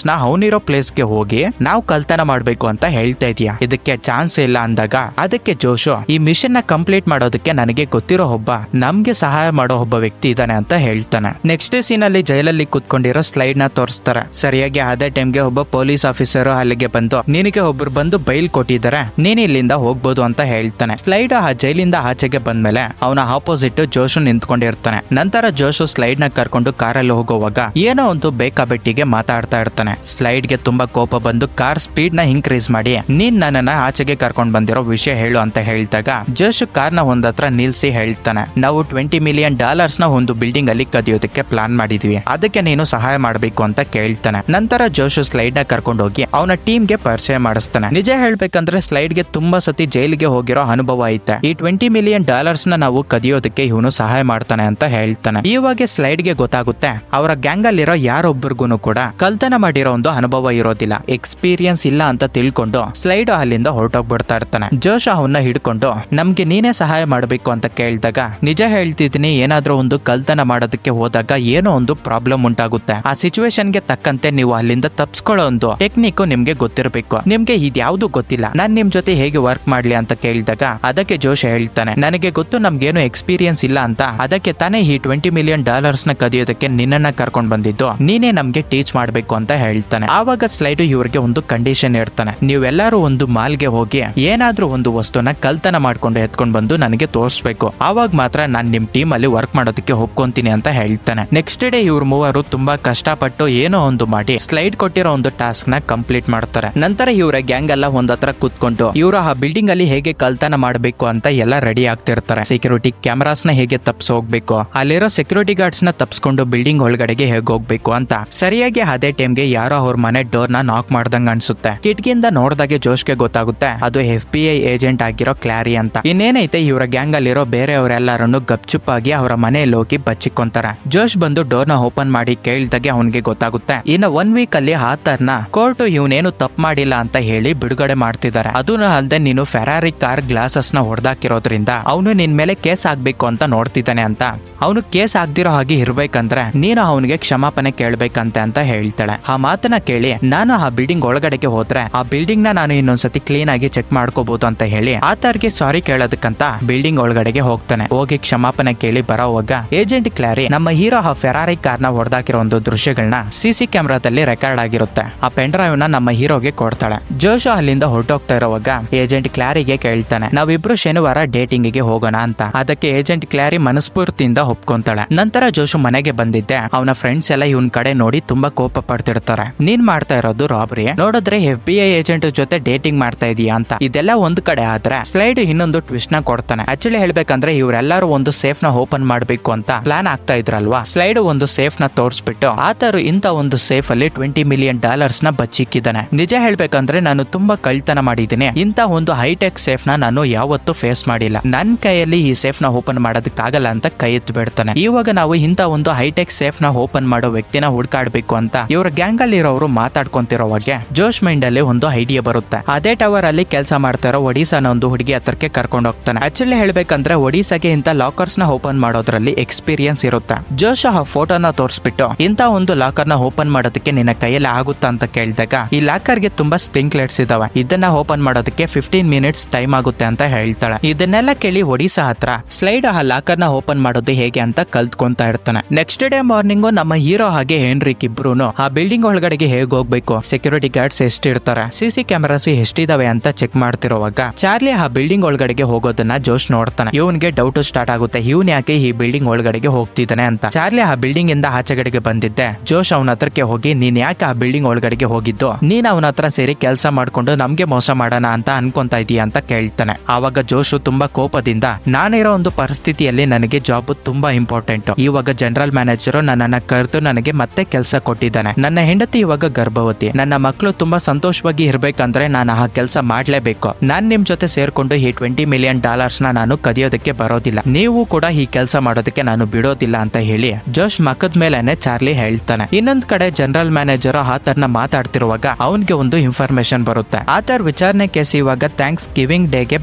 A: ನ ಅವನಿರೋ ಪ್ಲೇಸ್ ಗೆ ಹೋಗಿ ನಾವು ಕಲ್ತನ ಮಾಡ್ಬೇಕು ಅಂತ ಹೇಳ್ತಾ ಇದೀಯಾ, ಇದಕ್ಕೆ ಚಾನ್ಸ್ ಇಲ್ಲ ಅಂದಾಗ ಅದಕ್ಕೆ ಜೋಶು, ಈ ಮಿಷನ್ ನ ಕಂಪ್ಲೀಟ್ ಮಾಡೋದಕ್ಕೆ ನನಗೆ ಗೊತ್ತಿರೋ ಒಬ್ಬ ನಮ್ಗೆ ಸಹಾಯ ಮಾಡೋ ಒಬ್ಬ ವ್ಯಕ್ತಿ ಇದ್ದಾನೆ ಅಂತ ಹೇಳ್ತಾನೆ. ನೆಕ್ಸ್ಟ್ ಸೀನ್ ಅಲ್ಲಿ ಜೈಲಲ್ಲಿ ಕುತ್ಕೊಂಡಿರೋ ಸ್ಲೈಡ್ ನ ತೋರಿಸ್ತಾರೆ. ಸರಿಯಾಗಿ ಅದೇ ಟೈಮ್ಗೆ ಒಬ್ಬ ಪೊಲೀಸ್ ಆಫೀಸರ್ ಅಲ್ಲಿಗೆ ಬಂದು, ನಿನಗೆ ಒಬ್ರು ಬಂದು ಬೈಲ್ ಕೊಟ್ಟಿದ್ದಾರೆ, ನೀನ್ ಇಲ್ಲಿಂದ ಹೋಗ್ಬೋದು ಅಂತ ಹೇಳ್ತಾನೆ. ಸ್ಲೈಡ್ ಆ ಜೈಲಿಂದ ಆಚೆಗೆ ಬಂದ್ಮೇಲೆ ಅವನ ಆಪೋಸಿಟ್ ಜೋಶು ನಿಂತ್ಕೊಂಡಿರ್ತಾನೆ. ನಂತರ ಜೋಶು ಸ್ಲೈಡ್ ನ ಕರ್ಕೊಂಡು ಕಾರಲ್ಲಿ ಹೋಗುವಾಗ ಏನೋ ಒಂದು ಬೇಕಾಬಿಟ್ಟಿಗೆ ಮಾತಾಡ್ತಾ ಇರ್ತಾನೆ. ಸ್ಲೈಡ್ ಗೆ ತುಂಬಾ ಕೋಪ ಬಂದು ಕಾರ್ ಸ್ಪೀಡ್ ನ ಇನ್ಕ್ರೀಸ್ ಮಾಡಿ, ನೀನ್ ನನ್ನನ್ನ ಆಚೆಗೆ ಕರ್ಕೊಂಡ್ ಬಂದಿರೋ ವಿಷಯ ಹೇಳು ಅಂತ ಹೇಳಿದಾಗ ಜೋಶು ಕಾರ್ನ ಒಂದತ್ರ ನಿಲ್ಸಿ ಹೇಳ್ತಾನೆ, ನಾವು $20 ಮಿಲಿಯನ್ ನ ಒಂದು ಬಿಲ್ಡಿಂಗ್ ಅಲ್ಲಿ ಕದಿಯೋದಕ್ಕೆ ಪ್ಲಾನ್ ಮಾಡಿದ್ವಿ, ಅದಕ್ಕೆ ನೀನು ಸಹಾಯ ಮಾಡ್ಬೇಕು ಅಂತ ಕೇಳ್ತಾನೆ. ನಂತರ ಜೋಶು ಸ್ಲೈಡ್ ನ ಕರ್ಕೊಂಡು ಹೋಗಿ ಅವನ ಟೀಮ್ ಗೆ ಪರಿಚಯ ಮಾಡಿಸ್ತಾನೆ. ನಿಜ ಹೇಳ್ಬೇಕಂದ್ರೆ ಸ್ಲೈಡ್ ಗೆ ತುಂಬಾ ಸತಿ ಜೈಲಿಗೆ ಹೋಗಿರೋ ಅನುಭವ ಐತೆ. ಈ $20 ಮಿಲಿಯನ್ ನ ನಾವು ಕದಿಯೋದಕ್ಕೆ ಇವನು ಸಹಾಯ ಮಾಡ್ತಾನೆ ಅಂತ ಹೇಳ್ತಾನೆ. ಇವಾಗ ಸ್ಲೈಡ್ ಗೆ ಗೊತ್ತಾಗುತ್ತೆ ಅವರ ಗ್ಯಾಂಗ್ ಅಲ್ಲಿರೋ ಯಾರೊಬ್ಬರಿಗೂ ಕೂಡ ಕಲ್ತನ ಮಾಡಿರೋ ಒಂದು ಅನುಭವ ಇರೋದಿಲ್ಲ, ಎಕ್ಸ್ಪೀರಿಯನ್ಸ್ ಇಲ್ಲ ಅಂತ ತಿಳ್ಕೊಂಡು ಸ್ಲೈಡ್ ಅಲ್ಲಿಂದ ಹೊರಟೋಗ್ಬಿಡ್ತಾ ಇರ್ತಾನೆ. ಜೋಶ್ ಅವನ್ನ ಹಿಡ್ಕೊಂಡು, ನಮ್ಗೆ ನೀನೇ ಸಹಾಯ ಮಾಡ್ಬೇಕು ಅಂತ ಕೇಳಿದಾಗ, ನಿಜ ಹೇಳ್ತಿದ್ದೀನಿ, ಏನಾದ್ರೂ ಒಂದು ಕಲ್ತನ ಮಾಡೋದಕ್ಕೆ ಹೋದಾಗ ಏನೋ ಒಂದು ಪ್ರಾಬ್ಲಮ್ ಉಂಟಾಗುತ್ತೆ, ಆ ಸಿಚುವೇಶನ್ ಗೆ ತಕ್ಕಂತೆ ನೀವು ಅಲ್ಲಿಂದ ತಪ್ಪಿಸ್ಕೊಳ್ಳೋ ಒಂದು ಟೆಕ್ನಿಕ್ ನಿಮ್ಗೆ ಗೊತ್ತಿರಬೇಕು, ನಿಮ್ಗೆ ಇದ್ಯಾವುದು ಗೊತ್ತಿಲ್ಲ, ನಾನ್ ನಿಮ್ ಜೊತೆ ಹೇಗೆ ವರ್ಕ್ ಮಾಡ್ಲಿ ಅಂತ ಕೇಳಿದಾಗ ಅದಕ್ಕೆ ಜೋಶ್ ಹೇಳ್ತಾನೆ, ನನಗೆ ಗೊತ್ತು ನಮ್ಗೇನು ಎಕ್ಸ್ಪೀರಿಯನ್ಸ್ ಇಲ್ಲ ಅಂತ, ಅದಕ್ಕೆ ತಾನೇ ಈ $20 ಮಿಲಿಯನ್ ನ ಕದಿಯೋದಕ್ಕೆ ನಿನ್ನನ್ನ ಕರ್ಕೊಂಡ್ ಬಂದಿದ್ದು, ನೀನೇ ನಮ್ಗೆ ಟೀಚ್ ಮಾಡ್ಬೇಕು ಅಂತ ಹೇಳ್ತಾನೆ. ಆವಾಗ ಸ್ಲೈಡ್ ಇವ್ರಿಗೆ ಒಂದು ಕಂಡೀಷನ್ ಇರ್ತಾನೆ, ನೀವೆಲ್ಲರೂ ಒಂದು ಮಾಲ್ಗೆ ಹೋಗಿ ಏನಾದ್ರೂ ಒಂದು ವಸ್ತುನ ಕಲ್ತನ ಮಾಡ್ಕೊಂಡು ಎತ್ಕೊಂಡ್ ಬಂದು ನನಗೆ ತೋರಿಸ್ಬೇಕು, ಆವಾಗ ಮಾತ್ರ ನಾನ್ ನಿಮ್ ಟೀಮ್ ಅಲ್ಲಿ ವರ್ಕ್ ಮಾಡೋದಕ್ಕೆ ಒಪ್ಕೊಂತೀನಿ ಅಂತ ಹೇಳ್ತಾನೆ. ನೆಕ್ಸ್ಟ್ ಡೇ ಇವ್ರ ಮೂವರು ತುಂಬಾ ಕಷ್ಟಪಟ್ಟು ಏನೋ ಒಂದು ಮಾಡಿ ಸ್ಲೈಡ್ ಕೊಟ್ಟಿರೋ ಒಂದು ಟಾಸ್ಕ್ ನ ಕಂಪ್ಲೀಟ್ ಮಾಡ್ತಾರೆ. ನಂತರ ಇವರ ಗ್ಯಾಂಗ್ ಎಲ್ಲ ಒಂದತ್ರ ಕೂತ್ಕೊಂಡು ಇವರು ಆ ಬಿಲ್ಡಿಂಗ್ ಅಲ್ಲಿ ಹೇಗೆ ಕಲ್ತನ ಮಾಡ್ಬೇಕು ಅಂತ ಎಲ್ಲ ರೆಡಿ ಆಗ್ತಿರ್ತಾರೆ. ಸೆಕ್ಯೂರಿಟಿ ಕ್ಯಾಮರಾಸ್ ನ ಹೇಗೆ ತಪ್ಪಿಸ್ ಹೋಗ್ಬೇಕು, ಅಲ್ಲಿರೋ ಸೆಕ್ಯೂರಿಟಿ ಗಾರ್ಡ್ಸ್ ನ ತಪ್ಪಿಸ್ಕೊಂಡು ಬಿಲ್ಡಿಂಗ್ ಒಳಗಡೆಗೆ ಹೇಗೆ ಹೋಗ್ಬೇಕು ಅಂತ. ಸರಿಯಾಗಿ ಅದೇ ಟೈಮ್ಗೆ ಯಾರೋ ಅವ್ರ ಮನೆ ಡೋರ್ ನ ನಾಕ್ ಮಾಡ್ದಂಗ ಅನ್ಸುತ್ತೆ. ಕಿಟಕಿಯಿಂದ ನೋಡ್ದಾಗೆ ಜೋಶ್ಗೆ ಗೊತ್ತಾಗುತ್ತೆ ಅದು FBI ಏಜೆಂಟ್ ಆಗಿರೋ ಕ್ಲಾರಿ ಅಂತ. ಇನ್ನೇನೈತೆ ಇವರ ಗ್ಯಾಂಗ್ ಅಲ್ಲಿರೋ ಬೇರೆಯವರೆಲ್ಲರನ್ನು ಗಪ್ಚುಪ್ಪಾಗಿ ಅವರ ಮನೆಯಲ್ಲಿ ಹೋಗಿ ಬಚ್ಚಿಕೊಂತಾರೆ. ಜೋಶ್ ಬಂದು ಡೋರ್ ನ ಓಪನ್ ಮಾಡಿ ಕೇಳ್ದಾಗೆ ಅವನಿಗೆ ಗೊತ್ತಾಗುತ್ತೆ ಇನ್ನ 1 ವೀಕ್ ಅಲ್ಲಿ ಆತರ್ನ ಕೋರ್ಟ್ ಇವನೇನು ತಪ್ಪು ಮಾಡಿಲ್ಲ ಅಂತ ಹೇಳಿ ಬಿಡುಗಡೆ ಮಾಡ್ತಿದ್ದಾರೆ. ಅದೂ ಅಲ್ಲದೆ ನೀನು ಫೆರಾರಿ ಕಾರ್ ಗ್ಲಾಸಸ್ ನ ಹೊಡೆದಾಕಿರೋದ್ರಿಂದ ಅವನು ನಿನ್ ಮೇಲೆ ಕೇಸ್ ಆಗ್ಬೇಕು ಅಂತ ನೋಡ್ತಿದ್ದಾನೆ ಅಂತ. ಅವನು ಕೇಸ್ ಆಗ್ದಿರೋ ಹಾಗೆ ಇರ್ಬೇಕಂದ್ರೆ ನೀನು ಅವನಿಗೆ ಕ್ಷಮಾಪಣೆ ಕೇಳ್ಬೇಕಂತೆ ಅಂತ ಹೇಳ್ತಾಳೆ. ಆ ಮಾತನ್ನ ಕೇಳಿ ನಾನು ಆ ಬಿಲ್ಡಿಂಗ್ ಒಳಗಡೆಗೆ ಹೋದ್ರೆ ಆ ಬಿಲ್ಡಿಂಗ್ ನ ನಾನು ಇನ್ನೊಂದ್ಸತಿ ಕ್ಲೀನ್ ಆಗಿ ಚೆಕ್ ಮಾಡ್ಕೋಬಹುದು ಅಂತ ಹೇಳಿ ಆತರ್ಗೆ ಸಾರಿ ಕೇಳೋದಕ್ಕಂತ ಬಿಲ್ಡಿಂಗ್ ಒಳಗಡೆಗೆ ಹೋಗ್ತಾನೆ. ಹೋಗಿ ಕ್ಷಮಾಪಣೆ ಕೇಳಿ ಬರೋವಾಗ ಏಜೆಂಟ್ ಕ್ಲಾರಿ ನಮ್ಮ ಹೀರೋ ಆ ಫೆರಾರಿ ಕಾರ್ ನ ಹೊಡೆದಾಕಿರೋ ಒಂದು ದೃಶ್ಯಗಳನ್ನ CC ಕ್ಯಾಮೆರಾದಲ್ಲಿ ರೆಕಾರ್ಡ್ ಆಗಿರುತ್ತೆ. ಆ ಪೆನ್ ಡ್ರೈವ್ ನ ನಮ್ಮ ಹೀರೋಗೆ ಕೊಡ್ತಾಳೆ. ಜೋಶು ಅಲ್ಲಿಂದ ಹೊರಟೋಗ್ತಾ ಇರೋವಾಗ ಏಜೆಂಟ್ ಕ್ಲಾರಿಗೆ ಕೇಳ್ತಾನೆ, ನಾವಿಬ್ರು ಶನಿವಾರ ಡೇಟಿಂಗ್ ಗೆ ಹೋಗೋಣ ಅಂತ. ಅದಕ್ಕೆ ಏಜೆಂಟ್ ಕ್ಲಾರಿ ಮನಸ್ಫೂರ್ತಿಯಿಂದ ಒಪ್ಕೊಂತಾಳೆ. ನಂತರ ಜೋಶು ಮನೆಗೆ ಬಂದಿದ್ದೆ ಅವನ ಫ್ರೆಂಡ್ಸ್ ಎಲ್ಲ ಇವನ್ ಕಡೆ ನೋಡಿ ತುಂಬಾ ಕೋಪ ಪಡ್ತಿರ್ತಾರೆ. ನೀನ್ ಮಾಡ್ತಾ ಇರೋದು ರಾಬರಿ, ನೋಡಿದ್ರೆ FBI ಏಜೆಂಟ್ ಜೊತೆ ಡೇಟಿಂಗ್ ಮಾಡ್ತಾ ಇದೀಯಾ ಅಂತ. ಇದೆಲ್ಲ ಒಂದ್ ಕಡೆ ಆದ್ರೆ ಸ್ಲೈಡ್ ಇನ್ನೊಂದು ಟ್ವಿಸ್ಟ್ ನ ಕೊಡ್ತಾನೆ. ಆಕ್ಚುಲಿ ಹೇಳ್ಬೇಕಂದ್ರೆ ಇವರೆಲ್ಲರೂ ಒಂದು ಸೇಫ್ ನ ಓಪನ್ ಮಾಡ್ಬೇಕು ಅಂತ ಪ್ಲಾನ್ ಆಗ್ತಾ ಇದ್ರಲ್ವಾ. ಸ್ಲೈಡ್ ಒಂದು ಸೇಫ್ ನ ತೋರಿಸ್ಬಿಟ್ಟು ಆತರು ಇಂತ ಒಂದು ಸೇಫ್ ಅಲ್ಲಿ $20 ಮಿಲಿಯನ್ ನ ಬಚ್ಚಿಕ್ಕಿದ್ದಾನೆ. ನಿಜ ಹೇಳ್ಬೇಕಂದ್ರೆ ನಾನು ತುಂಬಾ ಕಳ್ತನ ಮಾಡಿದ್ದೀನಿ, ಇಂತ ಒಂದು ಹೈಟೆಕ್ ಸೇಫ್ ನ ನಾನು ಯಾವತ್ತೂ ಫೇಸ್ ಮಾಡಿಲ್ಲ, ನನ್ ಕೈಯಲ್ಲಿ ಈ ಸೇಫ್ ನ ಓಪನ್ ಮಾಡೋದಕ್ಕಾಗಲ್ಲ ಅಂತ ಕೈ ಎತ್ತು ಬಿಡ್ತಾನೆ. ಇವಾಗ ನಾವು ಇಂತ ಒಂದು ಹೈಟೆಕ್ ಸೇಫ್ ನ ಓಪನ್ ಮಾಡೋ ವ್ಯಕ್ತಿನ ಹುಡ್ಕಾಡ್ಬೇಕು ಅಂತ ಇವ್ರ ಗ್ಯಾಂಗ್ ಅಲ್ಲಿ ಇರೋರು ಮಾತಾಡ್ಕೊಂತಿರೋವಾಗೆ ಜೋಶ್ ಮೈಂಡ್ ಅಲ್ಲಿ ಒಂದು ಐಡಿಯಾ ಬರುತ್ತೆ. ಅದೇ ಟವರ್ ಅಲ್ಲಿ ಕೆಲಸ ಮಾಡ್ತಾ ಇರೋ ಒಡಿಸಾನ ಒಂದು ಹುಡುಗಿ ಹತ್ರಕ್ಕೆ ಕರ್ಕೊಂಡು ಹೋಗ್ತಾನೆ. ಆಕ್ಚುಲಿ ಹೇಳ್ಬೇಕಂದ್ರೆ ಒಡಿಸಾಗೆ ಇಂತ ಲಾಕರ್ಸ್ ನ ಓಪನ್ ಮಾಡೋದ್ರಲ್ಲಿ ಎಕ್ಸ್ಪೀರಿಯನ್ಸ್ ಇರುತ್ತೆ. ಜೋಶ್ ಆ ಫೋಟೋನ ತೋರಿಸ್ಬಿಟ್ಟು ಇಂತ ಒಂದು ಲಾಕರ್ ನ ಓಪನ್ ಮಾಡೋದಕ್ಕೆ ನಿನ್ನ ಕೈಯಲ್ಲಿ ಆಗುತ್ತಾ ಅಂತ ಕೇಳಿದಾಗ ಈ ಲಾಕರ್ ಗೆ ತುಂಬಾ ಸ್ಪ್ರಿಂಕ್ಲೆಟ್ಸ್ ಇದಾವೆ, ಇದನ್ನ ಓಪನ್ ಮಾಡೋದಕ್ಕೆ 15 ಮಿನಿಟ್ಸ್ ಟೈಮ್ ಆಗುತ್ತೆ ಅಂತ ಹೇಳ್ತಾಳೆ. ಇದನ್ನೆಲ್ಲ ಕೇಳಿ ಒಡಿಸಾ ಹತ್ರ ಸ್ಲೈಡ್ ಆ ಲಾಕರ್ ನ ಓಪನ್ ಮಾಡೋದು ಹೇಗೆ ಅಂತ ಕಲ್ತ್ಕೊಂತಾ ಇರ್ತಾನೆ. ನೆಕ್ಸ್ಟ್ ಡೇ ಮಾರ್ನಿಂಗ್ ನಮ್ಮ ಹೀರೋ ಹಾಗೆ ಹೆನ್ರಿಕ್ ಇಬ್ರು ಆ ಬಿಲ್ಡಿಂಗ್ ಒಳಗಡೆಗೆ ಹೇಗ್ ಹೋಗ್ಬೇಕು, ಸೆಕ್ಯೂರಿಟಿ ಗಾರ್ಡ್ಸ್ ಎಷ್ಟಿರ್ತಾರೆ, ಸಿಸಿ ಕ್ಯಾಮೆರಾಸ್ ಎಷ್ಟಿದಾವೆ ಅಂತ ಚೆಕ್ ಮಾಡ್ತಿರೋವಾಗ ಚಾರ್ಲಿ ಆ ಬಿಲ್ಡಿಂಗ್ ಒಳಗಡೆಗೆ ಹೋಗೋದನ್ನ ಜೋಶ್ ನೋಡ್ತಾನೆ. ಇವನ್ಗೆ ಡೌಟ್ ಸ್ಟಾರ್ಟ್ ಆಗುತ್ತೆ, ಇವನ್ ಯಾಕೆ ಈ ಬಿಲ್ಡಿಂಗ್ ಒಳಗಡೆಗೆ ಹೋಗ್ತಿದ್ದಾನೆ ಅಂತ. ಚಾರ್ಲಿ ಆ ಬಿಲ್ಡಿಂಗ್ ಇಂದ ಆಚೆಗಡೆಗೆ ಬಂದಿದ್ದೆ. ಜೋಶ್ ಅವನ ಹತ್ರಕ್ಕೆ ಹೋಗಿ ನೀನ್ ಯಾಕೆ ಆ ಬಿಲ್ಡಿಂಗ್ ಒಳಗಡೆಗೆ ಹೋಗಿದ್ದು, ನೀನ್ ಅವನ ಹತ್ರ ಸೇರಿ ಕೆಲಸ ಮಾಡ್ಕೊಂಡು ನಮ್ಗೆ ಮೋಸ ಮಾಡೋಣ ಅಂತ ಅನ್ಕೊಂತ ಇದೀಯ ಅಂತ ಕೇಳ್ತಾನೆ. ಆವಾಗ ಜೋಶು ತುಂಬಾ ಕೋಪದಿಂದ ನಾನಿರೋ ಒಂದು ಪರಿಸ್ಥಿತಿಯಲ್ಲಿ ನನಗೆ ಜಾಬ್ ತುಂಬಾ ಇಂಪಾರ್ಟೆಂಟ್, ಇವಾಗ ಜನರಲ್ ಮ್ಯಾನೇಜರ್ ನನ್ನನ್ನ ಕರೆದು ನನಗೆ ಮತ್ತೆ ಕೆಲಸ ಕೊಟ್ಟಿದ್ದಾನೆ, ನನ್ನ ಹೆಂಡತಿ ಇವಾಗ ಗರ್ಭವತಿ, ನನ್ನ ಮಕ್ಕಳು ತುಂಬಾ ಸಂತೋಷವಾಗಿ ಇರ್ಬೇಕಂದ್ರೆ ನಾನು ಆ ಕೆಲಸ ಮಾಡ್ಲೇಬೇಕು, ನಾನ್ ನಿಮ್ ಜೊತೆ ಸೇರ್ಕೊಂಡು ಈ $20 ಮಿಲಿಯನ್ ನ ನಾನು ಕದಿಯೋದಕ್ಕೆ ಬರೋದಿಲ್ಲ, ನೀವು ಕೂಡ ಈ ಕೆಲಸ ಮಾಡೋದಕ್ಕೆ ನಾನು ಬಿಡೋದಿಲ್ಲ ಅಂತ ಹೇಳಿ ಜೋಶ್ ಮಕ್ಕದ ಮೇಲೆನೆ ಚಾರ್ಲಿ ಹೇಳ್ತಾನೆ. ಇನ್ನೊಂದ್ ಕಡೆ ಜನರಲ್ ಮ್ಯಾನೇಜರ್ ಆತರ್ನ ಮಾತಾಡ್ತಿರುವಾಗ ಅವನ್ಗೆ ಒಂದು ಇನ್ಫಾರ್ಮೇಶನ್ ಬರುತ್ತೆ. ಆತರ್ ವಿಚಾರಣೆ ಕೇಸ್ ಇವಾಗ ಥ್ಯಾಂಕ್ಸ್ ಗಿವಿಂಗ್ ಡೇ ಗೆ